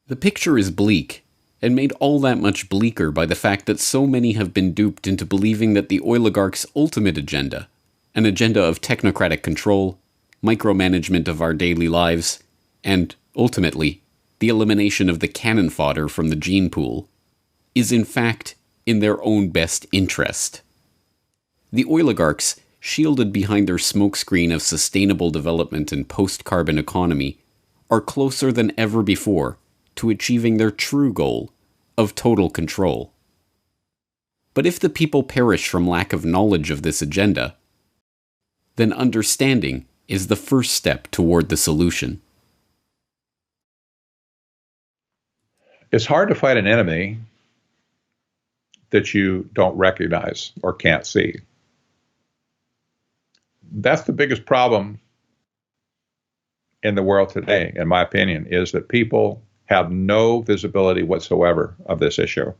The picture is bleak, and made all that much bleaker by the fact that so many have been duped into believing that the oligarchs' ultimate agenda, an agenda of technocratic control, micromanagement of our daily lives, and, ultimately, the elimination of the cannon fodder from the gene pool, is in fact in their own best interest. The oligarchs, shielded behind their smokescreen of sustainable development and post-carbon economy, are closer than ever before to achieving their true goal of total control. But if the people perish from lack of knowledge of this agenda, then understanding is the first step toward the solution. It's hard to fight an enemy that you don't recognize or can't see. That's the biggest problem in the world today, in my opinion, is that people have no visibility whatsoever of this issue.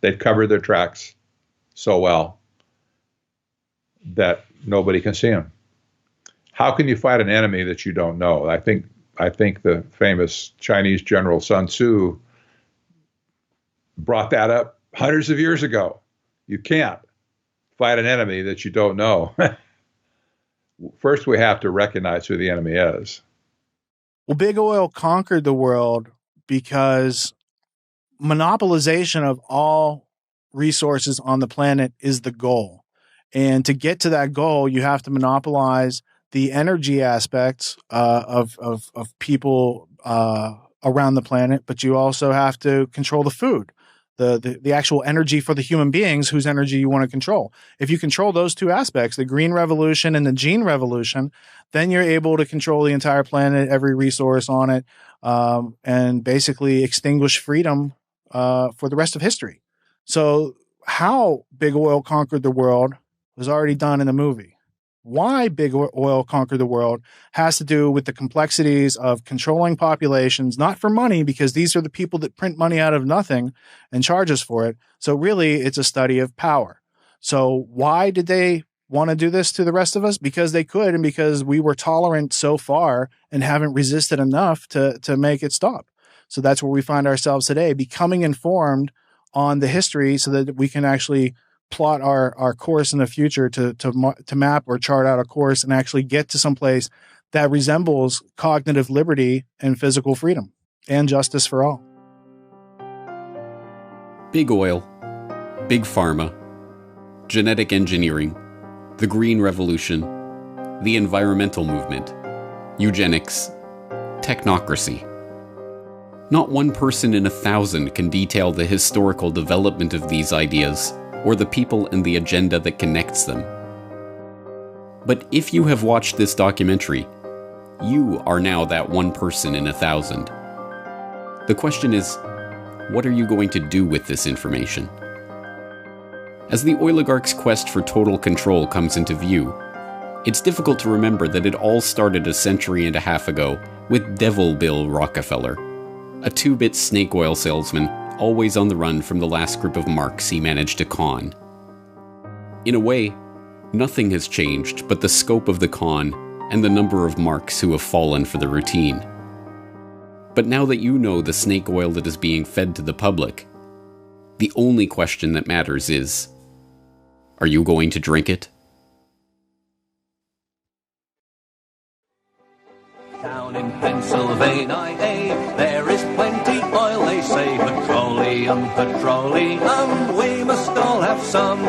They've covered their tracks so well that nobody can see them. How can you fight an enemy that you don't know? I think the famous Chinese general Sun Tzu brought that up hundreds of years ago. You can't fight an enemy that you don't know. First, we have to recognize who the enemy is. Well, big oil conquered the world because monopolization of all resources on the planet is the goal. And to get to that goal, you have to monopolize the energy aspects of people around the planet, but you also have to control the food, the actual energy for the human beings whose energy you want to control. If you control those two aspects, the green revolution and the gene revolution, then you're able to control the entire planet, every resource on it, and basically extinguish freedom for the rest of history. So how big oil conquered the world was already done in the movie. Why big oil conquered the world has to do with the complexities of controlling populations, not for money, because these are the people that print money out of nothing and charge us for it. So really, it's a study of power. So why did they want to do this to the rest of us? Because they could, and because we were tolerant so far and haven't resisted enough to make it stop. So that's where we find ourselves today, becoming informed on the history so that we can actually plot our course in the future to map or chart out a course and actually get to some place that resembles cognitive liberty and physical freedom and justice for all. Big oil, big pharma, genetic engineering, the green revolution, the environmental movement, eugenics, technocracy. Not one person in 1,000 can detail the historical development of these ideas or the people and the agenda that connects them. But if you have watched this documentary, you are now that one person in 1,000. The question is, what are you going to do with this information? As the oligarch's quest for total control comes into view, it's difficult to remember that it all started 1.5 centuries ago with Devil Bill Rockefeller, a 2-bit snake oil salesman always on the run from the last group of marks he managed to con. In a way, nothing has changed but the scope of the con and the number of marks who have fallen for the routine. But now that you know the snake oil that is being fed to the public, the only question that matters is, are you going to drink it? Down in Pennsylvania, there is plenty oil, they say. Petroleum, petroleum, we must all have some.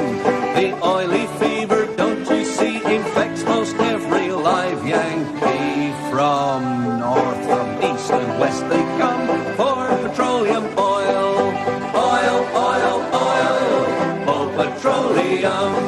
The oily fever, don't you see, infects most every live Yankee. From north, from east and west they come for petroleum oil. Oil, oil, oil, oh petroleum.